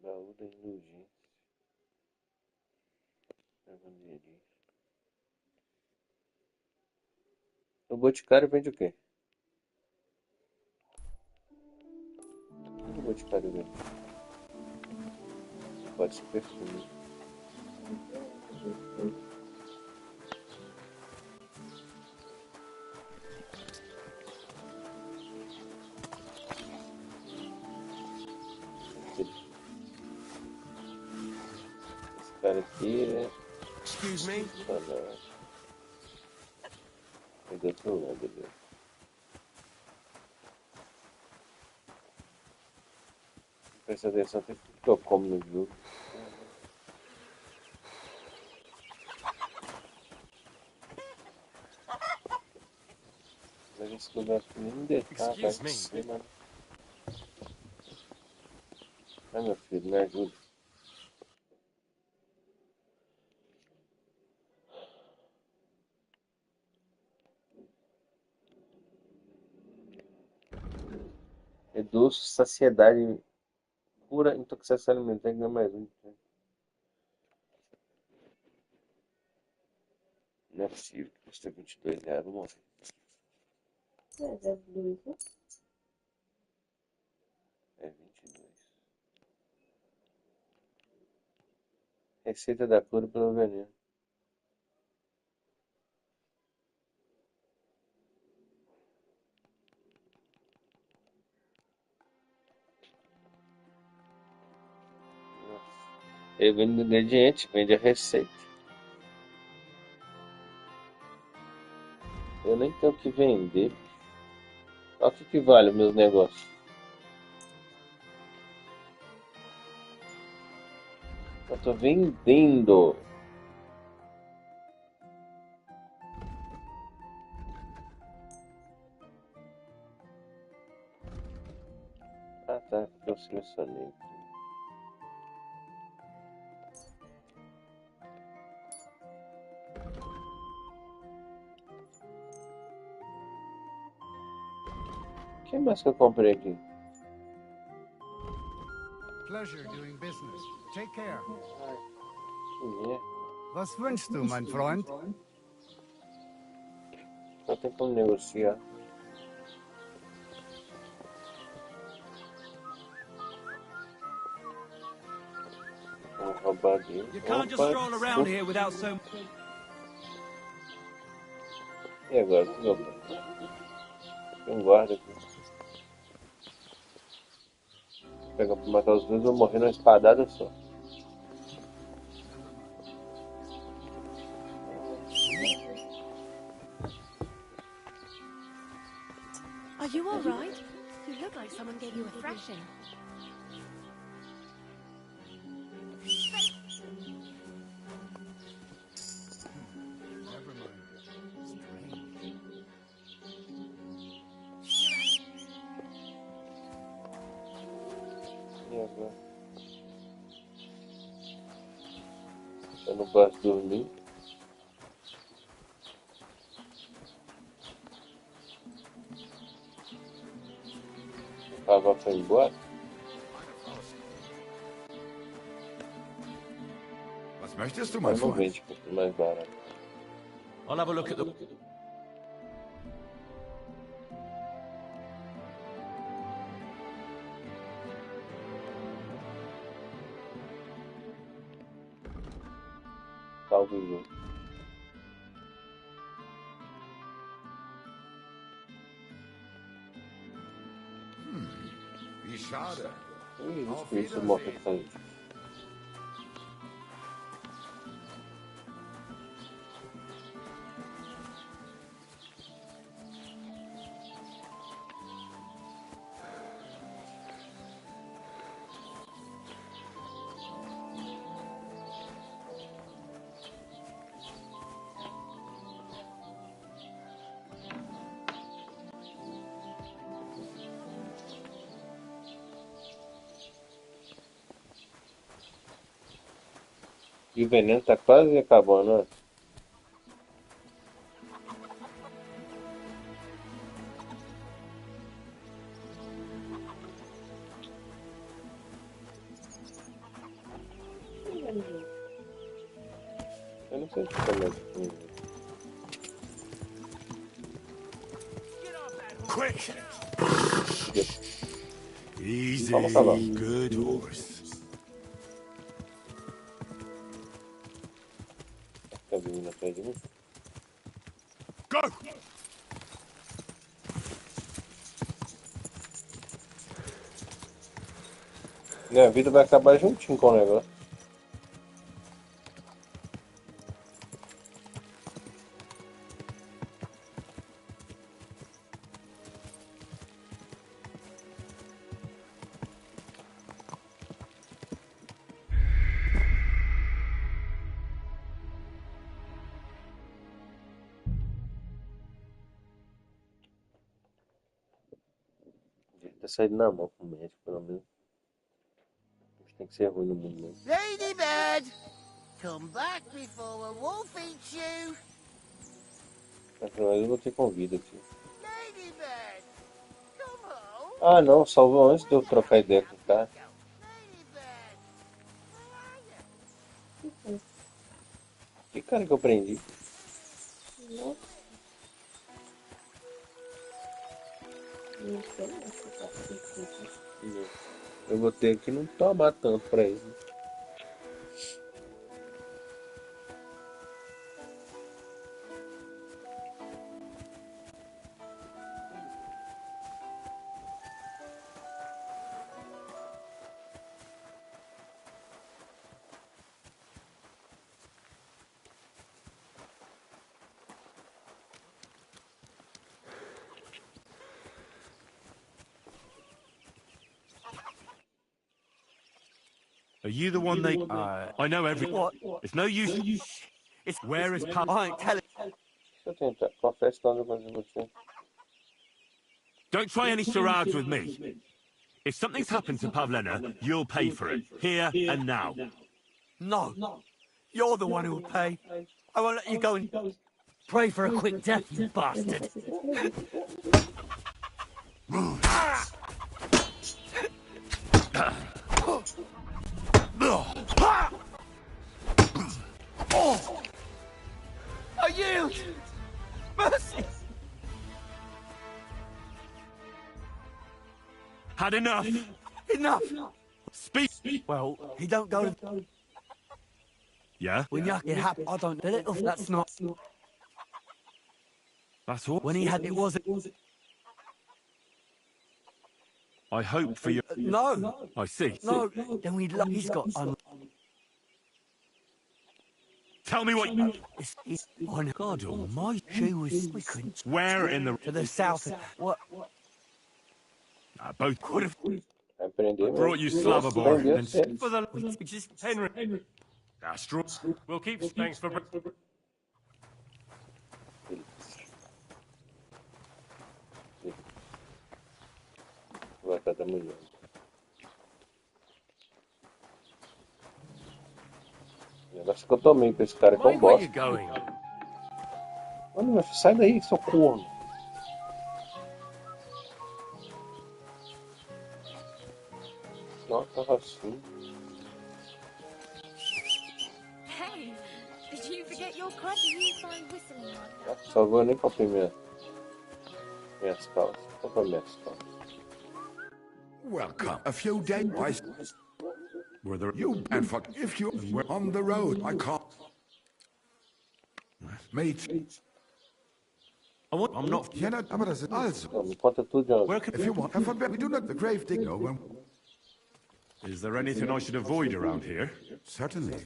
Baú da indulgência. Lavanderia. O Boticário vende o quê? O que o Boticário vende? Pode ser perfume. Esse cara aqui é... Excuse me? É do outro lado dele. Presta atenção até que eu como no jogo. Mas esse lugar aqui nem detalhe, vai mano. Ai meu filho, me ajuda. Reduz saciedade. Cura intoxicação alimentar e ganha mais um. Não é possível que custa R$22, vou morrer. É 02, né? É 22. Receita da cura pelo veneno. Ele vende o ingrediente, vende a receita. Eu nem tenho o que vender. Olha o que vale os meus negócios. Eu tô vendendo. Ah, tá. Eu selecionei. O que mais que eu comprei aqui? Pleasure doing business. Take care. Que Was wünschst du, mein Freund? Não tem como negociar. Vamos roubar dele. You can't just stroll around here without so... E agora? O que eu faço? Tem um guarda aqui. Vou pegar pra matar os dois, vou morrer numa espadada só. Are you all right? You look like someone gave you a thrashing. E agora? Eu não posso dormir. O cavalo foi embora. Was möchtest du, mein Eu não Freund? vende mais barato. I'll have a look at the... Salve o jogo. Wie schade. Ih, Auf isso morre Wiedersehen. com isso. E o veneno tá quase acabando, né? Eu não sei se como é que... Quick! Easy, Vamos falar. good horse. Tá vindo atrás de mim? Go! Minha vida vai acabar juntinho com o negócio. Devia ter saído na mão com o médico, pelo menos. A gente tem que ser ruim no mundo mesmo. Ladybird! Come back before a wolf eats you! Mas pelo menos eu vou ter convida aqui. Ladybird! Come home! Ah não, salvou antes de eu trocar ideia com o cara. Que cara que eu prendi? Nossa. Não sei se tá assim. Eu vou ter que não tomar tanto pra ele. Are you the one they... I know every... What? It's no use... It's... Where is Pav... I ain't telling... Deixa eu tentar. Confesso que não coisa você. Don't try any charades with me. If something's happened to Pavlena, you'll pay for it. Here and now. No. You're the one who'll pay. I won't let you go and... Pray for a quick death, you bastard. I yield! Mercy! Had enough! Enough! Speak! Well, he don't go to... Yeah? When it happened, I don't... That's not... That's all? When he had... It wasn't... I hope for you... No! I see. No! Then he's got... Tell me what... Oh, God almighty. She was... We couldn't... Where in the... To the south. What? Both could have... I brought you Slavobor and... For the... Just Henry. Astro. We'll keep... Thanks for... Vai cada mulher. Eu acho que eu tomei pra esse cara que eu gosto. Mano, meu filho, sai daí, seu corno. Nossa, tava assim. Hey, did you forget your crutch? You find whistling like that? Só vou nem comprar minhas calças. Comprar minhas calças. Welcome. A few days. Were there you and for if you were on the road, I can't. Mate. I'm not. Yeah, no, but as also. Where can if you want, have a we do not the grave digger. Is there anything I should avoid around here? Certainly.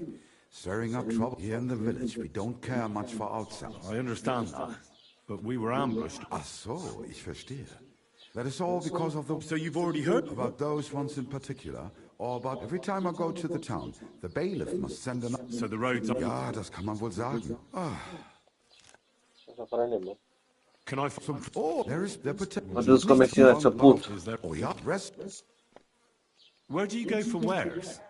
Stirring up trouble here in the village. We don't care much for outsiders. I understand that, but we were ambushed. Ach so, ich verstehe. That is all because of the... So you've already heard? About those ones in particular, or about every time I go to the town, the bailiff must send an... So the roads are... Ja, das kann man wohl sagen. Ah. Can I... Oh, there is the potential... Mas os comerciantes são putos. Oh, yeah, rest... Where do you go for wares?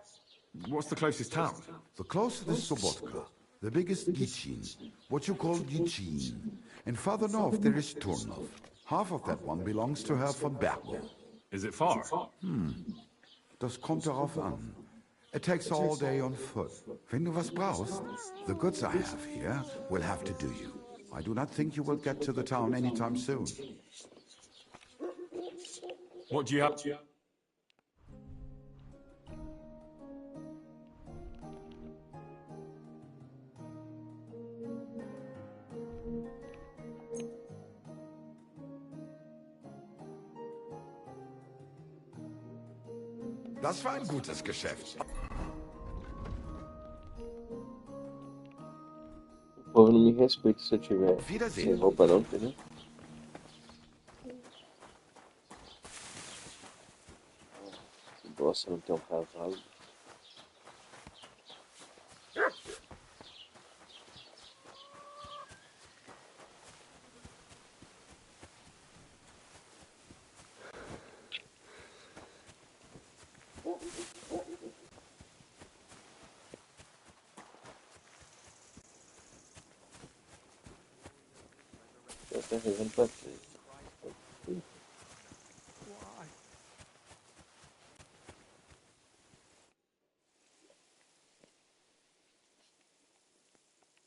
What's the closest town? The closest is Sobotka. The biggest Gichin. What you call Gichin. And farther north there is Turnov. Half of that one belongs to Herr von Bergmo. Is it far? Das kommt darauf an. It takes all day on foot. Wenn du was brauchst, the goods I have here will have to do you. I do not think you will get to the town anytime soon. What do you have? Das war ein gutes Geschäft. O povo não me respeita se eu tiver sem roupa não, entendeu? Nossa, não tem um cavalo.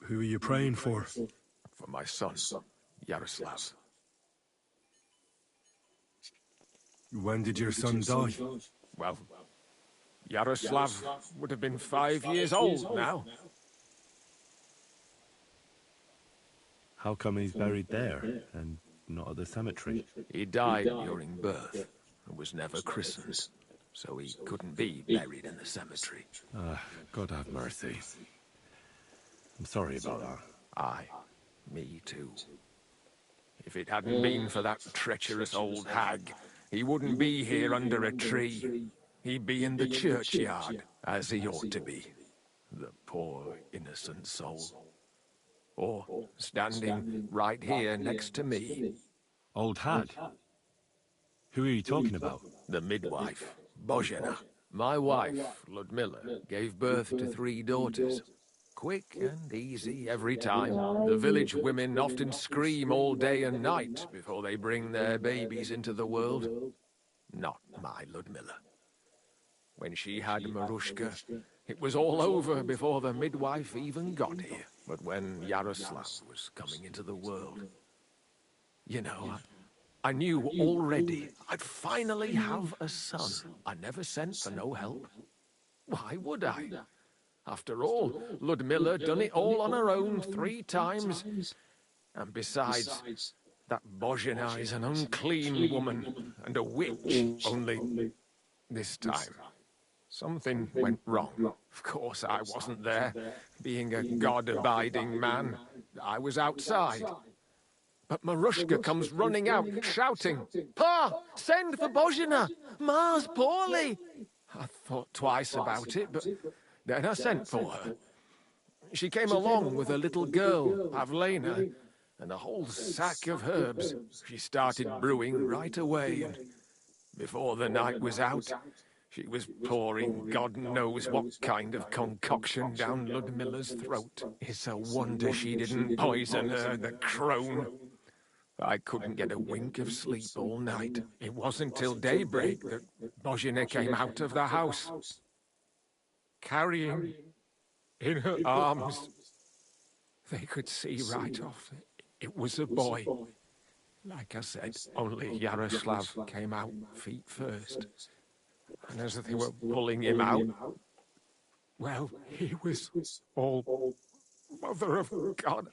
Who are you praying for? For my son, Yaroslav. When did your son die? Well, Yaroslav would have been 5 years old now. How come he's buried there and not at the cemetery? He died during birth and was never christened, so he couldn't be buried in the cemetery. God have mercy. I'm sorry about that. Aye, me too. If it hadn't been for that treacherous old hag, he wouldn't be here under a tree. He'd be in the churchyard, as he ought to be. The poor, innocent soul. Or standing right here next to me. Old hag? Who are you talking about? The midwife, Bozhena. My wife, Ludmilla, gave birth to 3 daughters. Quick and easy every time. The village women often scream all day and night before they bring their babies into the world. Not my Ludmilla. When she had Marushka, it was all over before the midwife even got here. But when Yaroslav was coming into the world, you know, I knew already I'd finally have a son. I never sent for no help. Why would I? After all, Ludmilla done it all on her own 3 times. And besides, that Bozhena is an unclean woman and a witch, only this time. Something went wrong. Of course, I wasn't there. Being a God-abiding man, I was outside. But Marushka comes running out, shouting, "Pa! Send for Bozhena! Ma's poorly!" I thought twice about it, but then I sent for her. She came along with a little girl, Pavlena, and a whole sack of herbs. She started brewing right away, and before the night was out, she was pouring God knows what kind of concoction down Ludmilla's throat. It's a wonder she didn't poison her, the crone. I couldn't get a wink of sleep all night. It wasn't till daybreak that Bozhena came out of the house, carrying in her arms. They could see right off it was a boy. Like I said, only Yaroslav came out feet first. And as they were pulling him out, well, he was all Mother of God.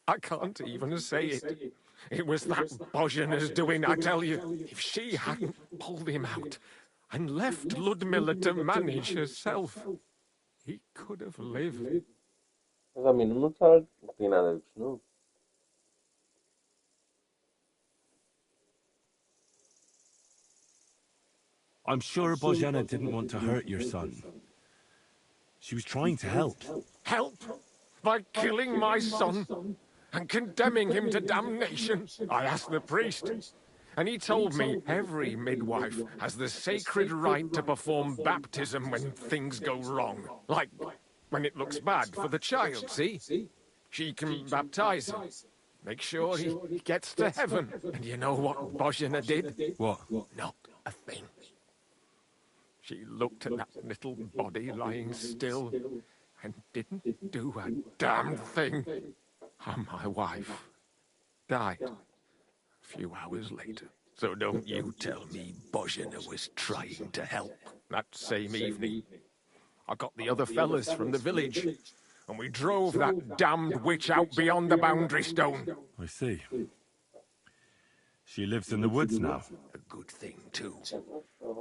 I can't even say it. It was that Bozhena's doing, I tell you. If she hadn't pulled him out and left Ludmilla to manage herself, he could have lived. Mas a menina não tá, não tem nada disso, não. I'm sure Bozhena didn't want to hurt your son. She was trying to help. Help? By killing my son and condemning him to damnation? I asked the priest, and he told me every midwife has the sacred right to perform baptism when things go wrong. Like when it looks bad for the child, see? She can baptize him. Make sure he gets to heaven. And you know what Bozhena did? What? Not a thing. She looked at that little body lying still and didn't do a damn thing. And my wife died a few hours later. So don't you tell me Bozhena was trying to help. That same evening, I got the other fellas from the village, and we drove that damned witch out beyond the boundary stone. I see. She lives in the woods now. A good thing, too.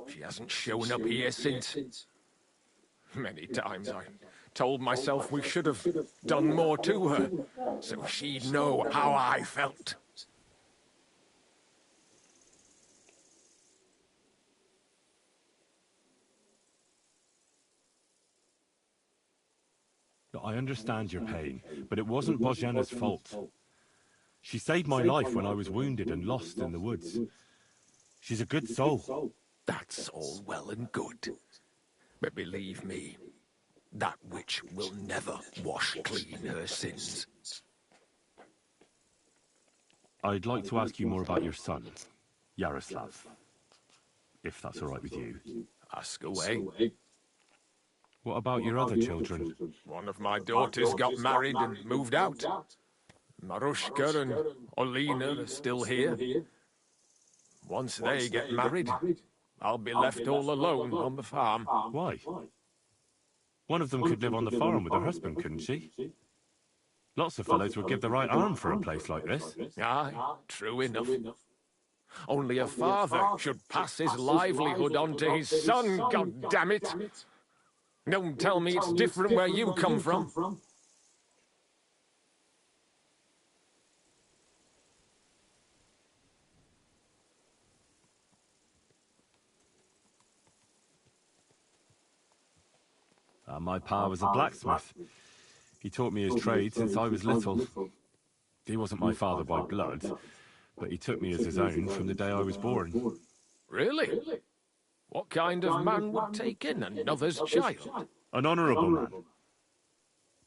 She hasn't shown up here since. Many times I told myself we should have done more to her, so she'd know how I felt. I understand your pain, but it wasn't Bozhena's fault. She saved my life when I was wounded and lost in the woods. She's a good soul. That's all well and good. But believe me, that witch will never wash clean her sins. I'd like to ask you more about your son, Yaroslav, if that's all right with you. Ask away. What about your other children? One of my daughters got married and moved out. Marushka and Olina are still here. Once they get married, I'll be left all alone on the farm. Why? One of them could live on the farm with her husband, couldn't she? Lots of fellows would give the right arm for a place like this. Aye, true enough. Only a father should pass his livelihood on to his son, God damn it! Don't tell me it's different where you come from. My pa was a blacksmith. He taught me his trade since I was little. He wasn't my father by blood, but he took me as his own from the day I was born. Really? What kind of man would take in another's child? An honourable man.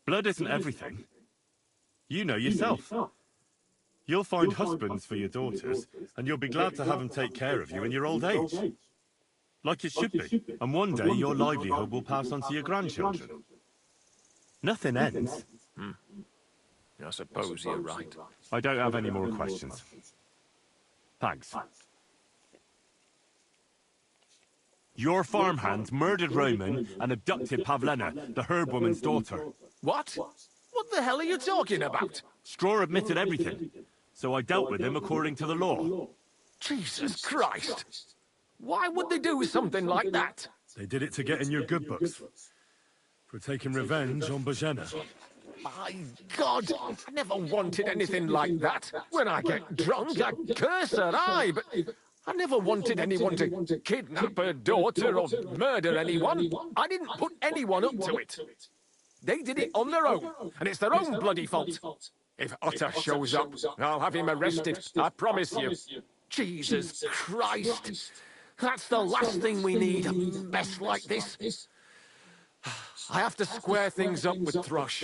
Blood isn't everything. You know yourself. You'll find husbands for your daughters, and you'll be glad to have them take care of you in your old age. Like it should be. And one day your livelihood will pass on to your grandchildren. Nothing ends. I suppose you're right. I don't have any more questions. Thanks. Your farmhand murdered Roman and abducted Pavlena, the herb woman's daughter. What? What the hell are you talking about? Straw admitted everything, so I dealt with him according to the law. Jesus Christ! Why would they do something like that? They did it to get in your good books. For taking revenge on Bozhena. My God! I never wanted anything like that. When I get drunk, I curse her, aye, but I never wanted anyone to kidnap her daughter or murder anyone. I didn't put anyone up to it. They did it on their own, and it's their own bloody fault. If Otter shows up, I'll have him arrested, I promise you. Jesus Christ! That's the last thing we need, a mess like this. I have to square things up with Thrush.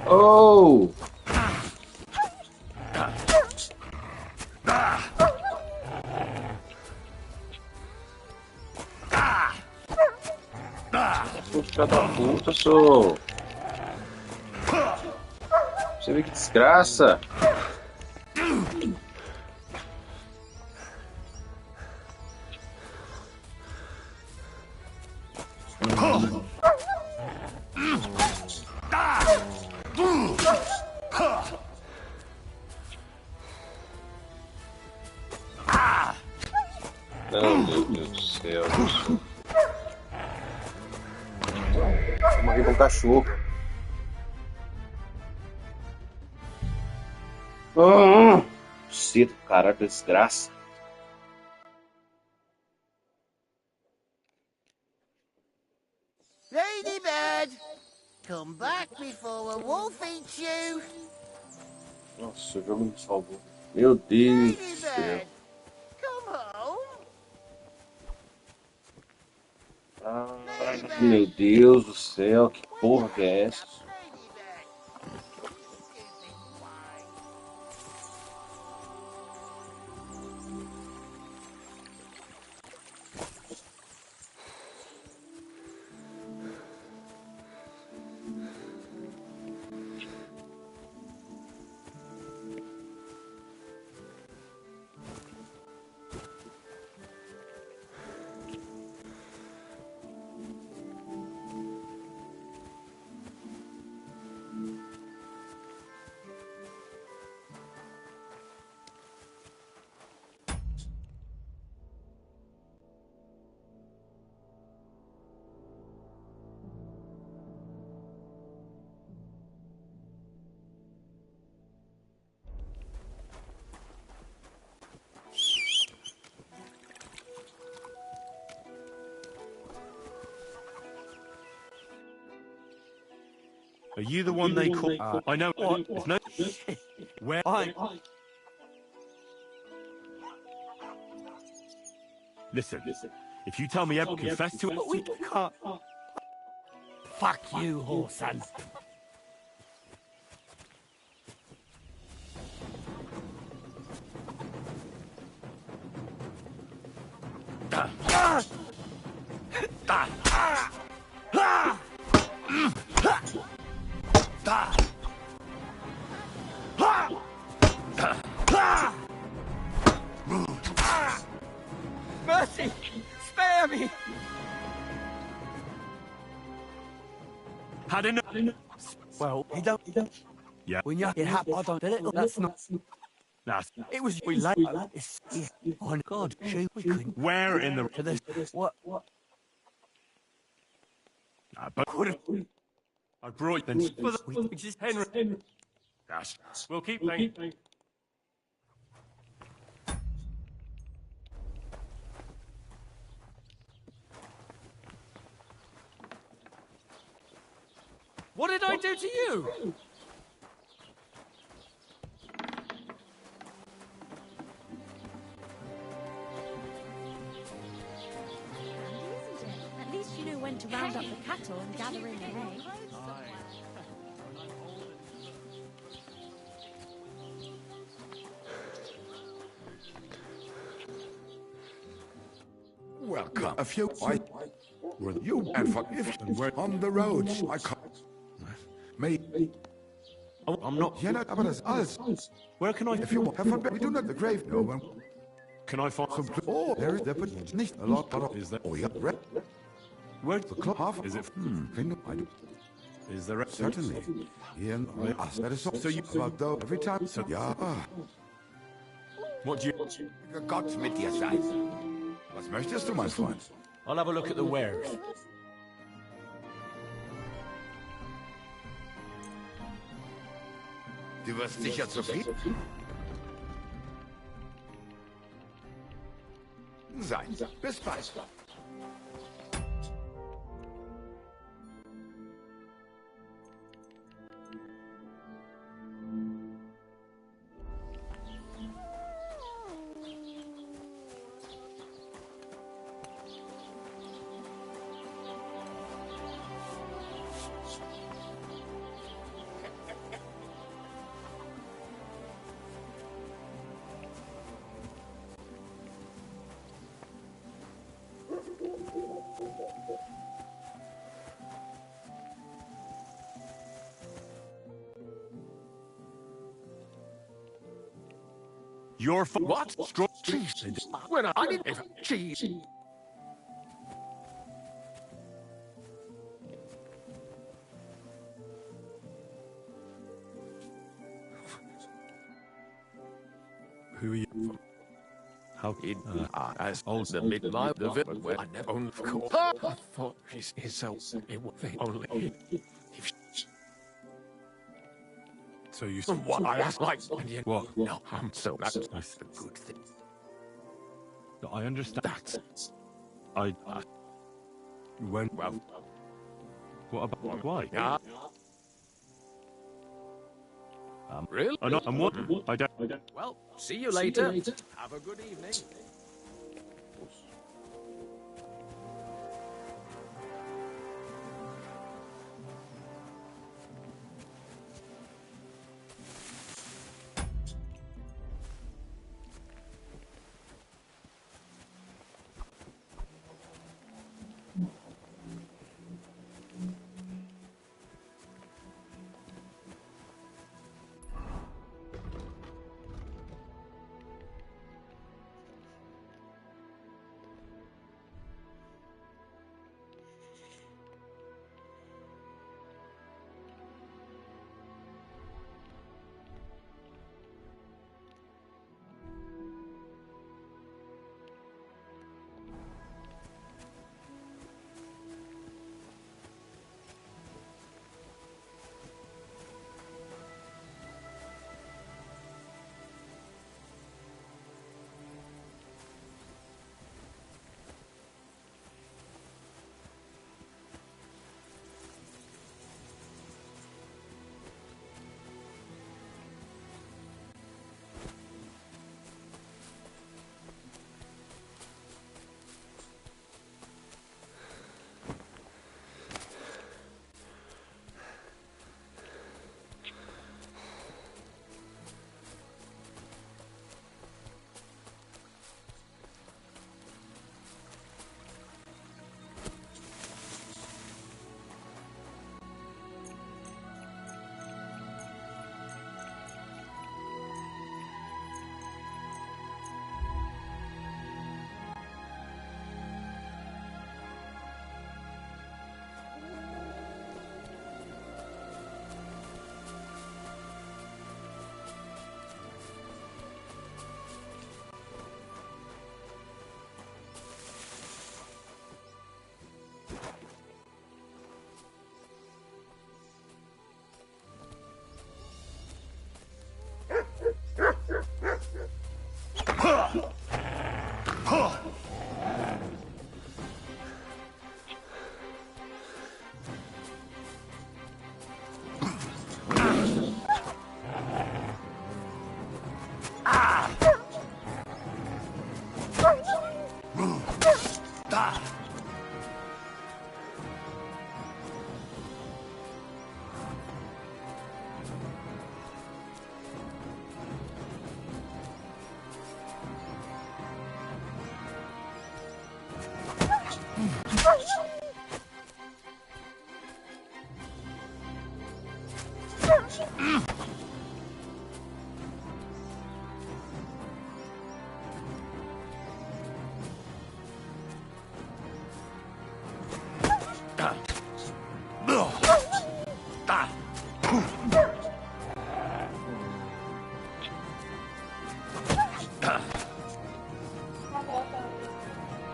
Oh! Filha da puta, sou. Você vê que desgraça. Não, meu Deus do céu. Eu morri com um cachorro. Cedo, caralho, desgraça. Ladybird, come back before a wolf eats you. Nossa, o jogo me salvou. Meu Deus do céu. Come home. Meu Deus do céu, que porra que é essa? Are you the one they call? I know what. There's no. Where? Listen. If you tell me ever confess to it, we can't. Fuck you, whoreson. Mercy! Spare me! Had enough. Well, he don't. Yeah. When you it happened, I don't feel it. That's not. That's. It was we late. It's oh God, shoot, we couldn't. Where in the? To this. What? But I brought them for the. We just Henry. That's. We'll keep playing. What did I do to you? At least you know when to round up the cattle and gather in the hay. Welcome. A few were you and forgive and we're on the roads. I can't. May. Oh, I'm not. Yeah, but that's us. Where can I? If you have forbid, we do not the grave. No one. Can I find some? Oh, there is the nicht a lot. Is there? Oh yeah, red. Where's The clock half. Is it? I do. Is there? Certainly. Yeah, I asked that is so you about though every time. So yeah. What do you? Gott mit dir sein. Was möchtest du, mein Freund? I'll have a look at the wares. Du wirst sicher zufrieden sein. Bis bald. Your fault. What? Straw cheese? When I didn't cheese. Who are you? How it as old the midnight the villain where I never owned court. I thought she's so it would be only if so you what I asked like what? No, I'm so that's the good thing. I understand that. When well what about why? Yeah. Really? I'm what? I don't. Well, see you later. Have a good evening.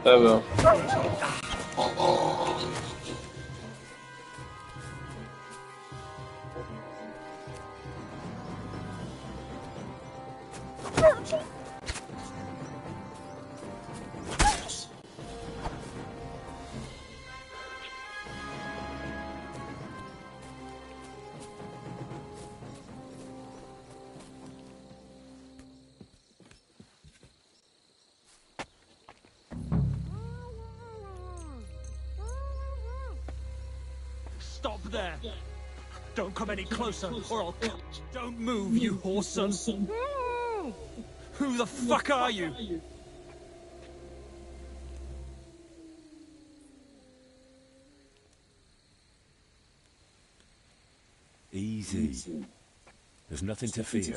Ever. Stop there! Don't come any closer, or I'll cut. Don't move, you whoreson! Who the fuck are you? Easy. There's nothing to fear.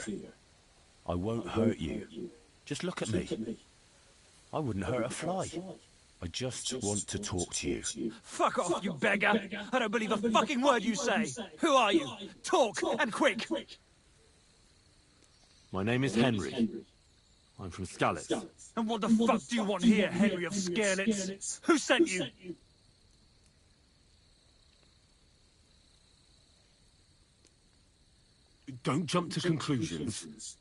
I won't hurt you. Just look at me. I wouldn't hurt a fly. I just want to talk to you. Fuck off, you beggar! I don't believe a fucking word you say! Who are you? Talk, and quick! My name is Henry. I'm from Skalitz. And what the fuck do you want here, Henry of Skalitz? Who sent you? Don't jump to conclusions.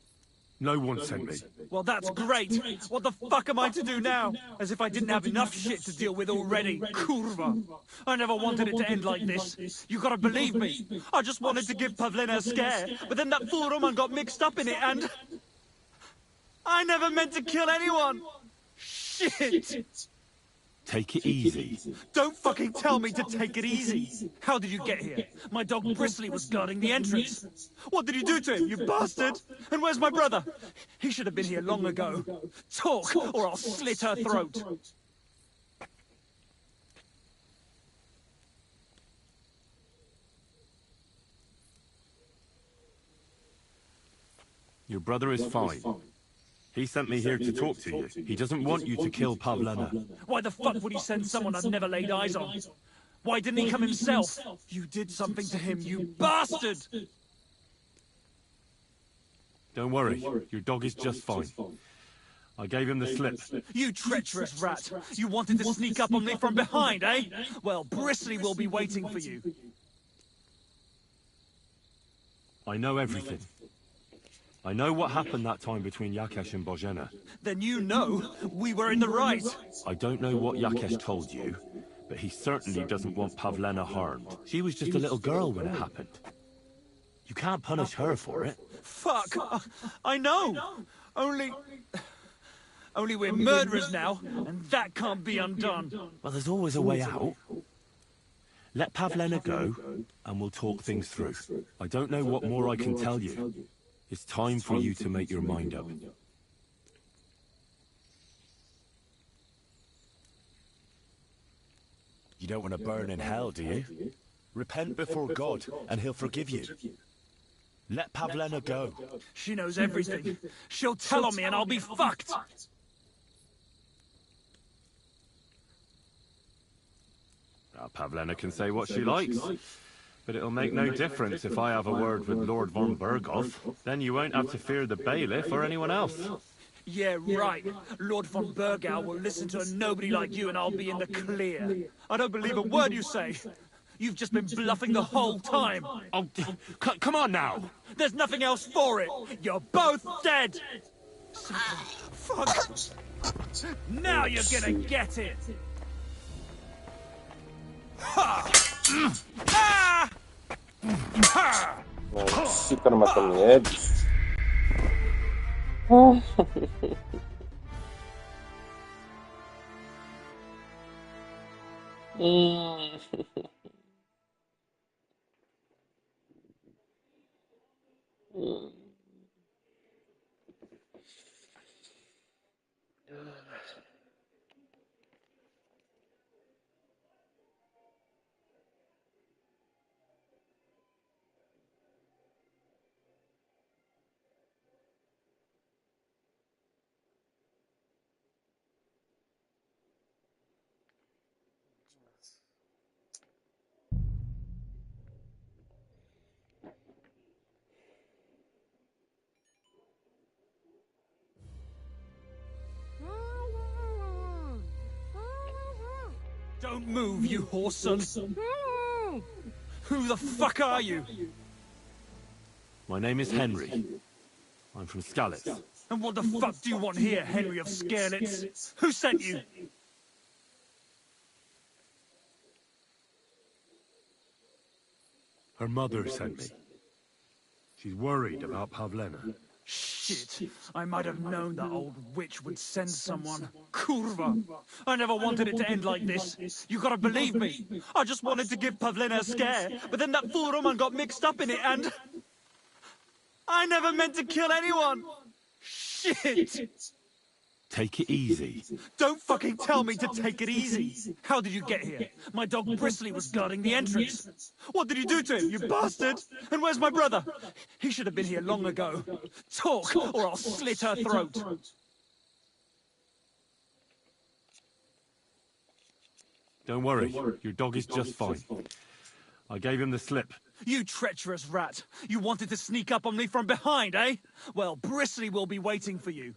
No one sent me. Well, that's great. What the fuck am I to do now? As if I didn't have enough shit to deal with already. Kurva. I never wanted it to end like this. You gotta believe me. I just wanted to give Pavlena a scare, but then that fool Roman got mixed up in it and... I never meant to kill anyone! Shit! Take it easy. Don't fucking tell me to take it easy! How did you get here? My dog Bristly was guarding the entrance. What did you do to him, you bastard? And where's my brother? He should have been here long ago. Talk, or I'll slit her throat. Your brother is fine. He sent me here to talk to you. He doesn't want you to kill Pavlena. Why the fuck would he send someone I've never laid eyes on? Why didn't he come himself? You did something to him, you bastard! Don't worry, your dog is just fine. I gave him the slip. You treacherous rat! You wanted to sneak up on me from behind, eh? Well, Bristly will be waiting for you. I know everything. I know what happened that time between Yakesh and Bozhena. Then you know we were in the right. I don't know what Yakesh told you, but he certainly doesn't want Pavlena harmed. She was just a little girl when it happened. You can't punish her for it. Fuck! I know! Only we're murderers now, and that can't be undone. Well, there's always a way out. Let Pavlena go, and we'll talk things through. I don't know what more I can tell you. It's time for you to make your mind up. You don't want to burn in hell, do you? Repent before God, and he'll forgive you. Let Pavlena go. She knows everything. She'll tell on me and I'll be fucked! Pavlena can say what she likes. But it'll make no difference if I have a word with Lord von Berghoff. Then you won't have to fear the bailiff or anyone else. Yeah, right. Lord von Bergau will listen to a nobody like you and I'll be in the clear. I don't believe a word you say. You've just been bluffing the whole time. Oh, come on now. There's nothing else for it. You're both dead. Fuck. Now you're gonna get it. Ha! Ah! Fica numa caminhonete. Don't move, you whoreson! Who the fuck are you? My name is Henry. I'm from Skalitz. And what the fuck do you want here, Henry of Skalitz? Who sent you? Her mother sent me. She's worried about Pavlena. Shit! I might have known that old witch would send someone. Kurva! I never wanted it to end like this. You gotta believe me. I just wanted to give Pavlena a scare, but then that fool Roman got mixed up in it and... I never meant to kill anyone! Shit! Take it easy. Don't fucking tell me to take it easy! How did you get here? My dog Bristly was guarding the entrance. What did you do to him, you bastard? And where's my brother? He should have been here long ago. Talk, or I'll slit her throat. Don't worry, your dog is just fine. I gave him the slip. You treacherous rat! You wanted to sneak up on me from behind, eh? Well, Bristly will be waiting for you.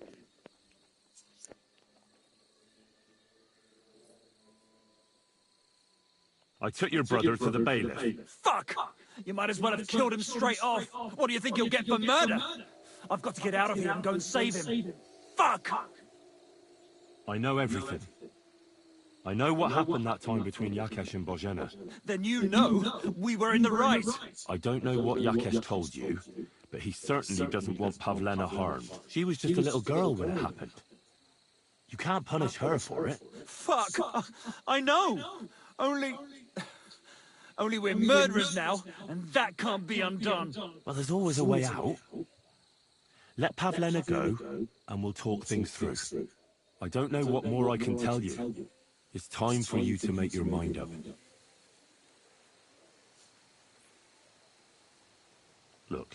I took your brother to the bailiff. Fuck! You might as well have killed him straight off. What do you think you'll get for murder? I've got to get out of here and go and save him. Fuck! I know everything. I know what happened that time between Yakesh and Bozhena. Then you know we were in the right. I don't know what Yakesh told you, but he certainly doesn't want Pavlena harmed. She was just a little girl when it happened. You can't punish her for it. Fuck! I know! Only we're murderers now, and that can't be undone. Well, there's always a way out. Let Pavlena go, and we'll talk things through. I don't know what more I can tell you. It's time for you to make your mind up. Look,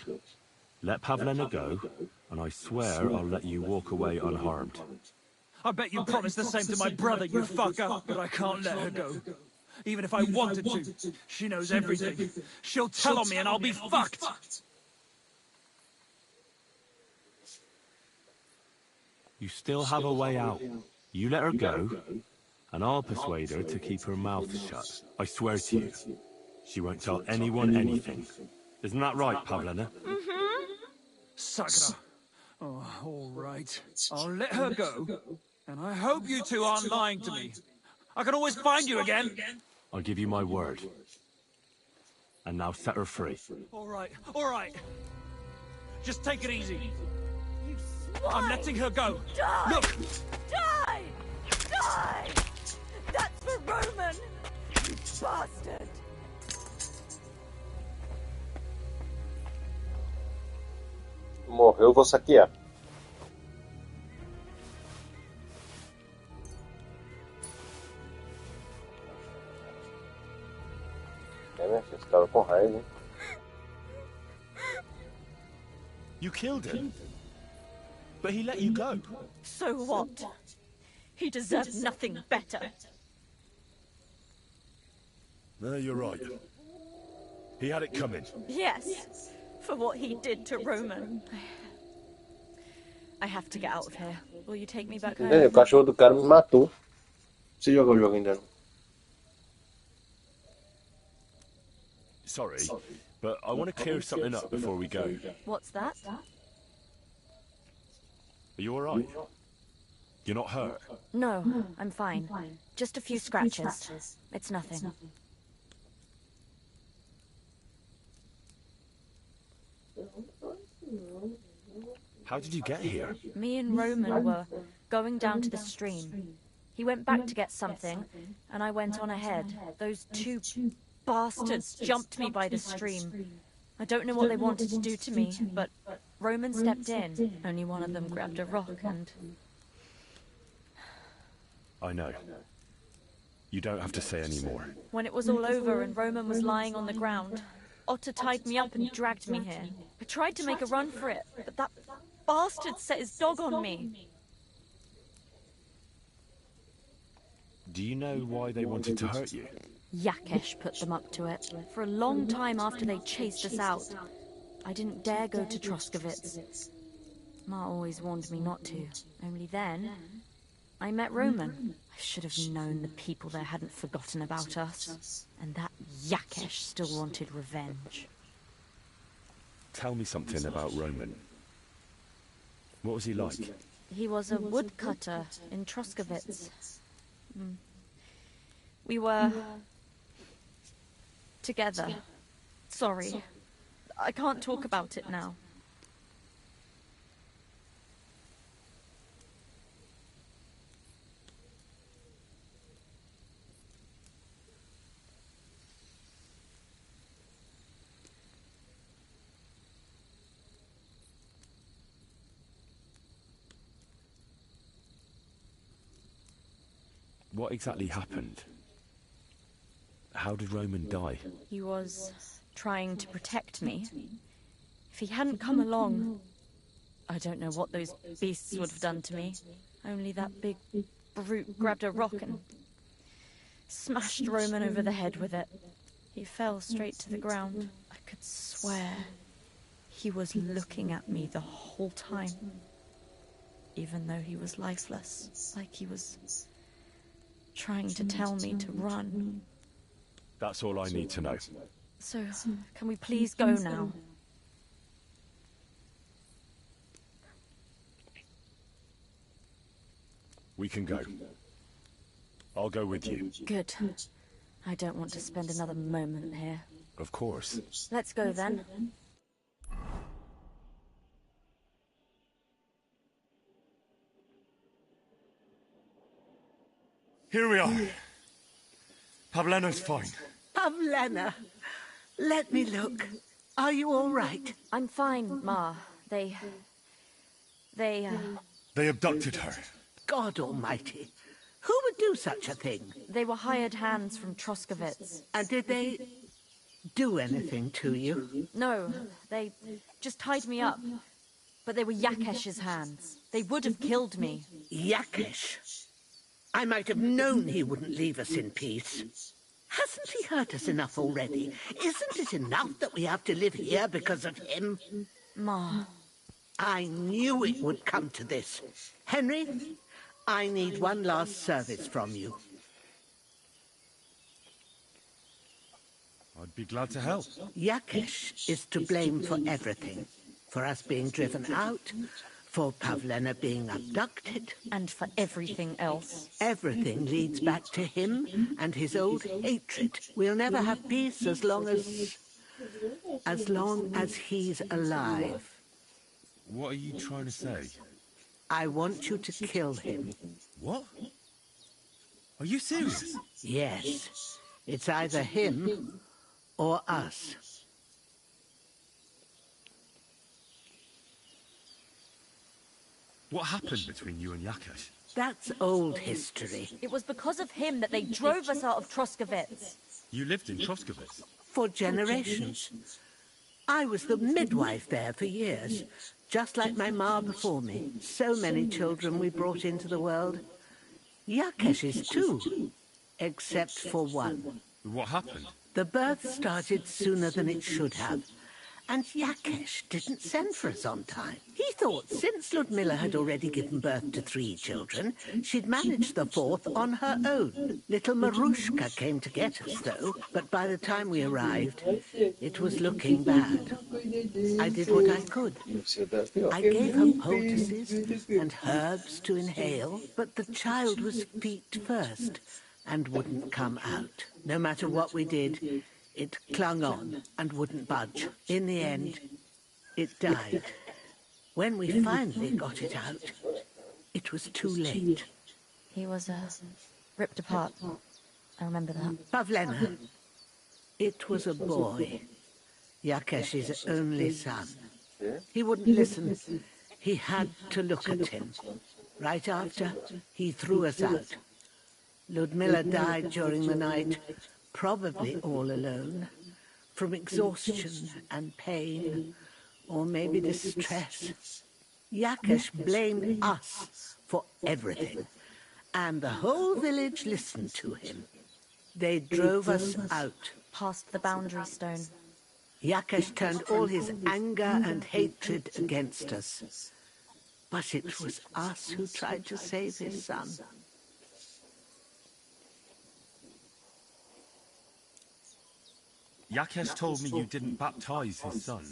let Pavlena go, and I swear I'll let you walk away unharmed. I bet you promised the same to my brother, you fucker, but I can't let her go. Even if I wanted to, she knows everything. She'll tell on me and I'll be fucked. You still have a way out. You let her go, and I'll persuade her to keep her mouth shut. I swear to you, she won't tell anyone anything. Isn't that right, Pavlena? Mm-hmm. Sakura. Oh, all right. I'll let her go, and I hope you two aren't lying to me. I can always find you again. I'll give you my word. And now set her free. All right. Just take it easy. I'm letting her go. Die! Look! Die! Die! That's for Roman! You bastard! Morreu, eu vou saquear. Esse cara com raiva, hein? You killed him? But he let you go. So what? He deserved nothing better. No, you're right. He had it coming. Yes, for what he did to Roman. I have to get out of here. Will you take me back home? O cachorro do cara me matou. Você joga o jogo ainda não? Sorry, but I want to clear something up before we go. What's that? Are you alright? You're not hurt? No, I'm fine. Just a few scratches. It's nothing. How did you get here? Me and Roman were going down to the stream. He went back to get something, and I went on ahead. Those two bastards jumped me by the stream. I don't know what they wanted to do to me, but Roman stepped in. Only one of them grabbed a rock and... I know. You don't have to say any more. When it was all over and Roman was lying on the ground, Otter tied me up and dragged me here. I tried to make a run for it, but that bastard set his dog on me. Do you know why they wanted to hurt you? Yakesh put them up to it. For a long time after they chased us out, I didn't dare go to Troskovitz. Ma always warned me not to. Only then, I met Roman. I should have known the people there hadn't forgotten about us. And that Yakesh still wanted revenge. Tell me something about Roman. What was he like? He was a woodcutter in Troskovitz. We were... together. Sorry. I can't talk about it now. What exactly happened? How did Roman die? He was trying to protect me. If he hadn't come along, I don't know what those beasts would have done to me. Only that big brute grabbed a rock and Smashed Roman over the head with it. He fell straight to the ground. I could swear he was looking at me the whole time. Even though he was lifeless, like he was trying to tell me to run. That's all I need to know. So, can we please go now? We can go. I'll go with you. Good. I don't want to spend another moment here. Of course. Let's go then. Here we are. Pavlena's fine. Pavlena, let me look. Are you all right? I'm fine, Ma. They abducted her. God almighty. Who would do such a thing? They were hired hands from Troskovitz. And did they do anything to you? No, they just tied me up. But they were Yakesh's hands. They would have killed me. Yakesh? I might have known he wouldn't leave us in peace. Hasn't he hurt us enough already? Isn't it enough that we have to live here because of him? Ma. I knew it would come to this. Henry, I need one last service from you. I'd be glad to help. Yakesh is to blame for everything. For us being driven out, for Pavlena being abducted. And for everything else. Everything leads back to him and his old hatred. We'll never have peace as long as he's alive. What are you trying to say? I want you to kill him. What? Are you serious? Yes. It's either him or us. What happened between you and Yakesh? That's old history. It was because of him that they drove us out of Troskovitz. You lived in Troskovitz? For generations. I was the midwife there for years, just like my ma before me. So many children we brought into the world. Yakesh is too, except for one. What happened? The birth started sooner than it should have. And Yakesh didn't send for us on time. He thought since Ludmilla had already given birth to 3 children, she'd managed the 4th on her own. Little Marushka came to get us, though, but by the time we arrived, it was looking bad. I did what I could. I gave her poultices and herbs to inhale, but the child was feet first and wouldn't come out. No matter what we did, it clung on and wouldn't budge. In the end, it died. When we finally got it out, it was too late. He was ripped apart. I remember that. Pavlena. It was a boy. Yakesh's only son. He wouldn't listen. He had to look at him. Right after, he threw us out. Ludmilla died during the night, probably all alone, from exhaustion and pain, or maybe distress. Yakesh blamed us for everything, and the whole village listened to him. They drove us out. Past the boundary stone. Yakesh turned all his anger and hatred against us. But it was us who tried to save his son. Yakesh told me you didn't baptize his son,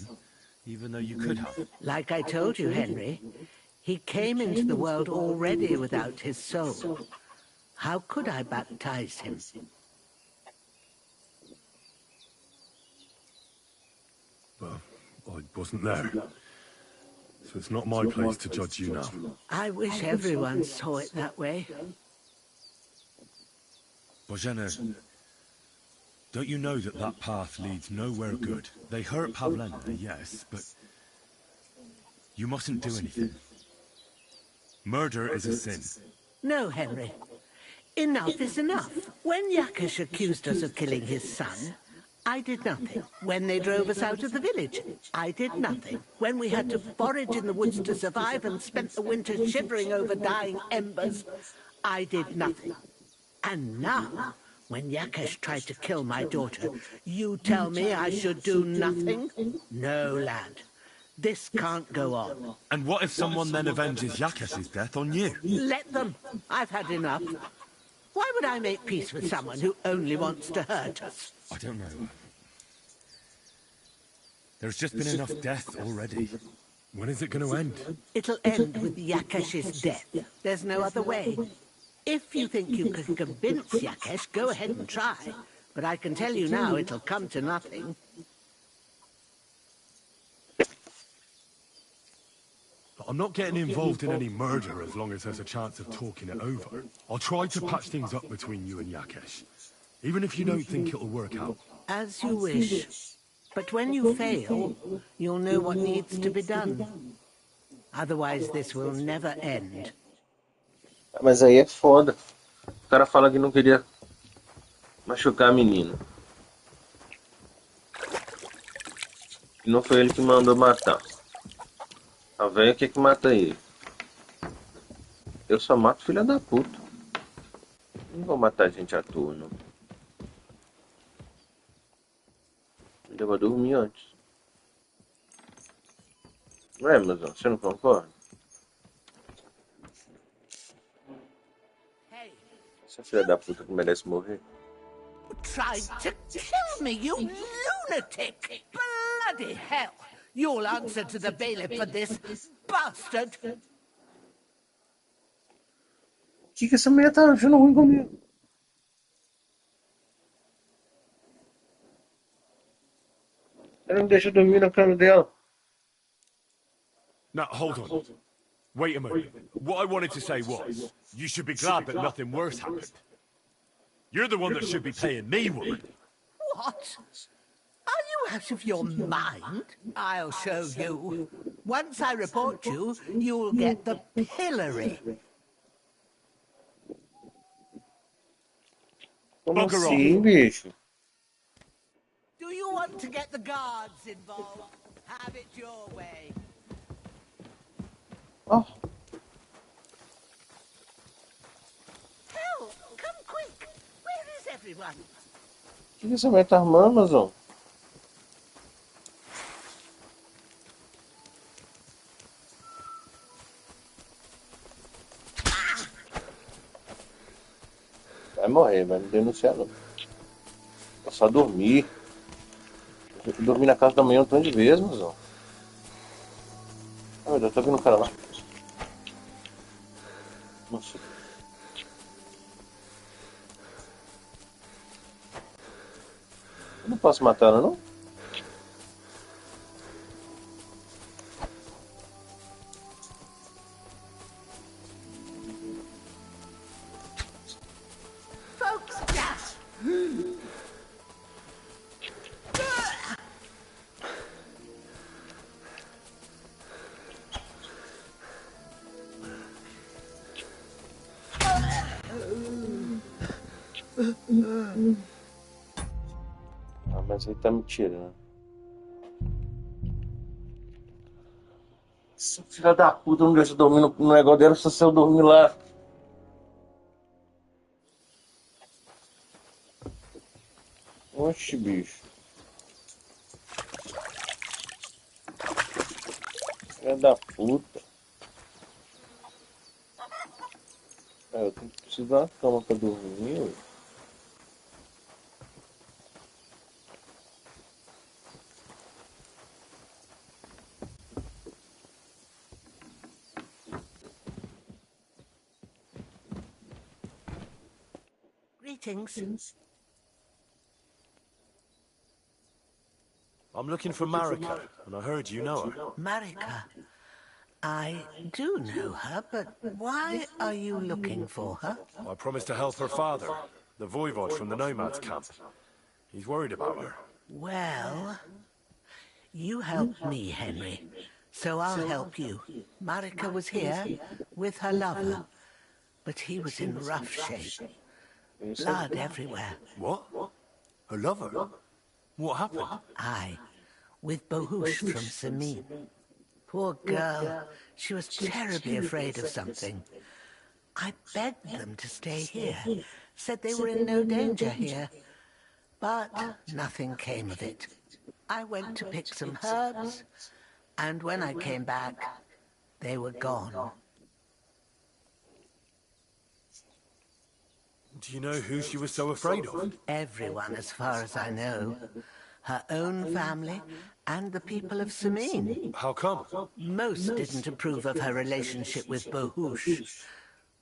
even though you could have. Like I told you, Henry, he came into the world already without his soul. How could I baptize him? Well, I wasn't there. So it's not my place to judge you now. I wish everyone saw it that way. Bozhena, don't you know that that path leads nowhere good? They hurt Pavlena, yes, but you mustn't do anything. Murder is a sin. No, Henry. Enough is enough. When Yakesh accused us of killing his son, I did nothing. When they drove us out of the village, I did nothing. When we had to forage in the woods to survive and spent the winter shivering over dying embers, I did nothing. And now, When Yakesh tried to kill my daughter, you tell me I should do nothing? No, lad. This can't go on. And what if someone then avenges Yakesh's death on you? Let them. I've had enough. Why would I make peace with someone who only wants to hurt us? I don't know. There's just been enough death already. When is it going to end? It'll end with Yakesh's death. There's no other way. If you think you can convince Yakesh, go ahead and try. But I can tell you now, it'll come to nothing. I'm not getting involved in any murder as long as there's a chance of talking it over. I'll try to patch things up between you and Yakesh, even if you don't think it'll work out. As you wish. But when you fail, you'll know what needs to be done. Otherwise, this will never end. Mas aí é foda. O cara fala que não queria machucar a menina. E não foi ele que mandou matar. A velha que mata ele. Eu só mato filha da puta. Não vou matar gente à toa, não. Eu vou dormir antes. Não é, mas você não concorda? Essa filha da puta que merece morrer. Tried to kill me, you lunatic! Bloody hell! You'll answer to the bailiff for this, bastard! O que essa mulher tá achando ruim comigo? Ela não deixa dormir na cama dela. Now, hold on. Wait a moment. What I wanted to say was, you should be glad that nothing worse happened. You're the one that should be paying me, woman. What? Are you out of your mind? I'll show you. Once I report you, you'll get the pillory. Como assim, bicho? Do you want to get the guards involved? Have it your way. Oh. Hell, come quick. Where is everyone? O que essa mulher tá armando, Amazon? Vai morrer, vai me denunciar não. É só dormir. Eu dormi na casa da manhã um tanto de vezes, Amazon. Ah, meu Deus, tô vendo o cara lá. Nossa. Eu não posso matar ela, não? Ah, mas aí tá me tirando. Essa filha da puta não deixa eu dormir no negócio dela, só se eu dormir lá. Oxe, bicho. Filha da puta. É, eu tenho que precisar de uma cama pra dormir. Greetings. I'm looking for Marika, and I heard you know her. Marika. I do know her, but why are you looking for her? I promised to help her father, the voivod from the nomads camp. He's worried about her. Well, you helped me, Henry, so I'll help you. Marika was here with her lover, but he was in rough shape. Blood everywhere. What? Her lover? What happened? Aye, with Bohush from Samin. Poor girl. She was terribly afraid of something. I begged them to stay here, said they were in no danger here. But nothing came of it. I went to pick some herbs, and when I came back, they were gone. Do you know who she was so afraid of? Everyone, as far as I know. Her own family and the people of Sameen. How come? Most didn't approve of her relationship with Bahush.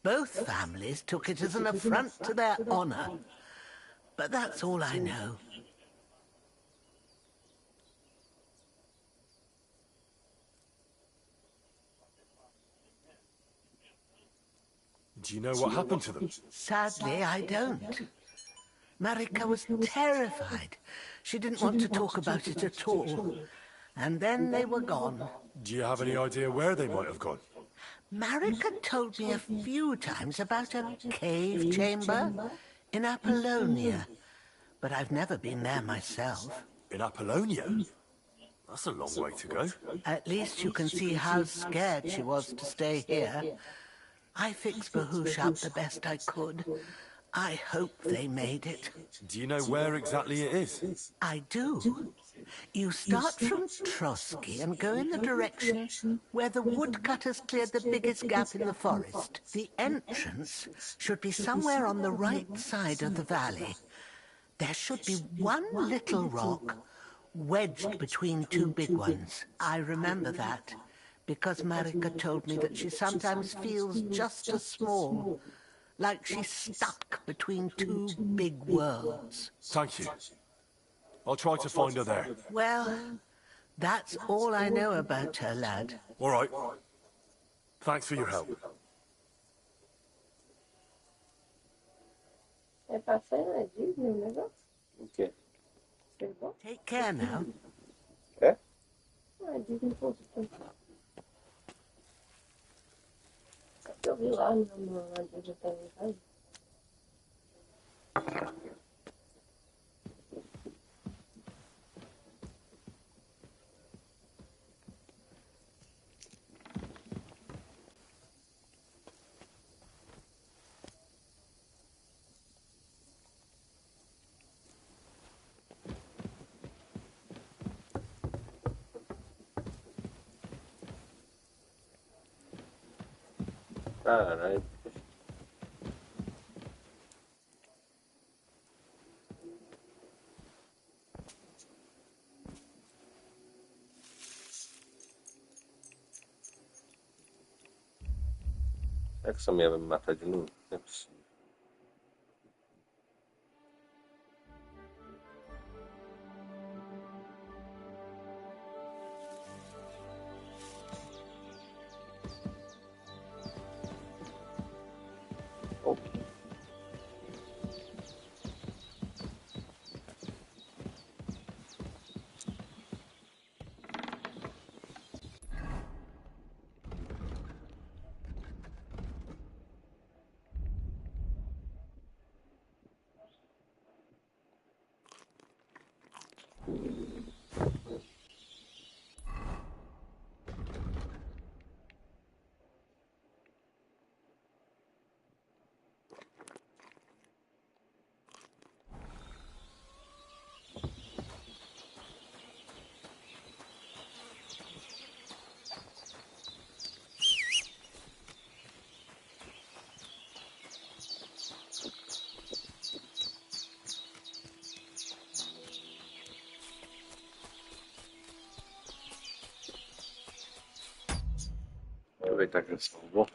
Both families took it as an affront to their honor. But that's all I know. Do you know what happened to them? Sadly, I don't. Marika was terrified. She didn't want to talk about it at all. And then they were gone. Do you have any idea where they might have gone? Marika told me a few times about a cave chamber in Apollonia. But I've never been there myself. In Apollonia? That's a long way to go. At least you can see how scared she was to stay here. I fixed Bahush up the best I could. I hope they made it. Do you know where exactly it is? I do. You start from Trotsky and go in the direction where the woodcutters cleared the biggest gap in the forest. The entrance should be somewhere on the right side of the valley. There should be one little rock wedged between two big ones. I remember that, because Marika told me that she sometimes feels just as small, like she's stuck between two big worlds. Thank you. I'll try to find her there. Well, that's all I know about her, lad. All right. Thanks for your help. Okay. Take care now. É? Eu vi lá no onde eu tenho. Caralho. Será que essa mulher vai me matar de novo? Não é possível. Aproveitar que eles estão bom.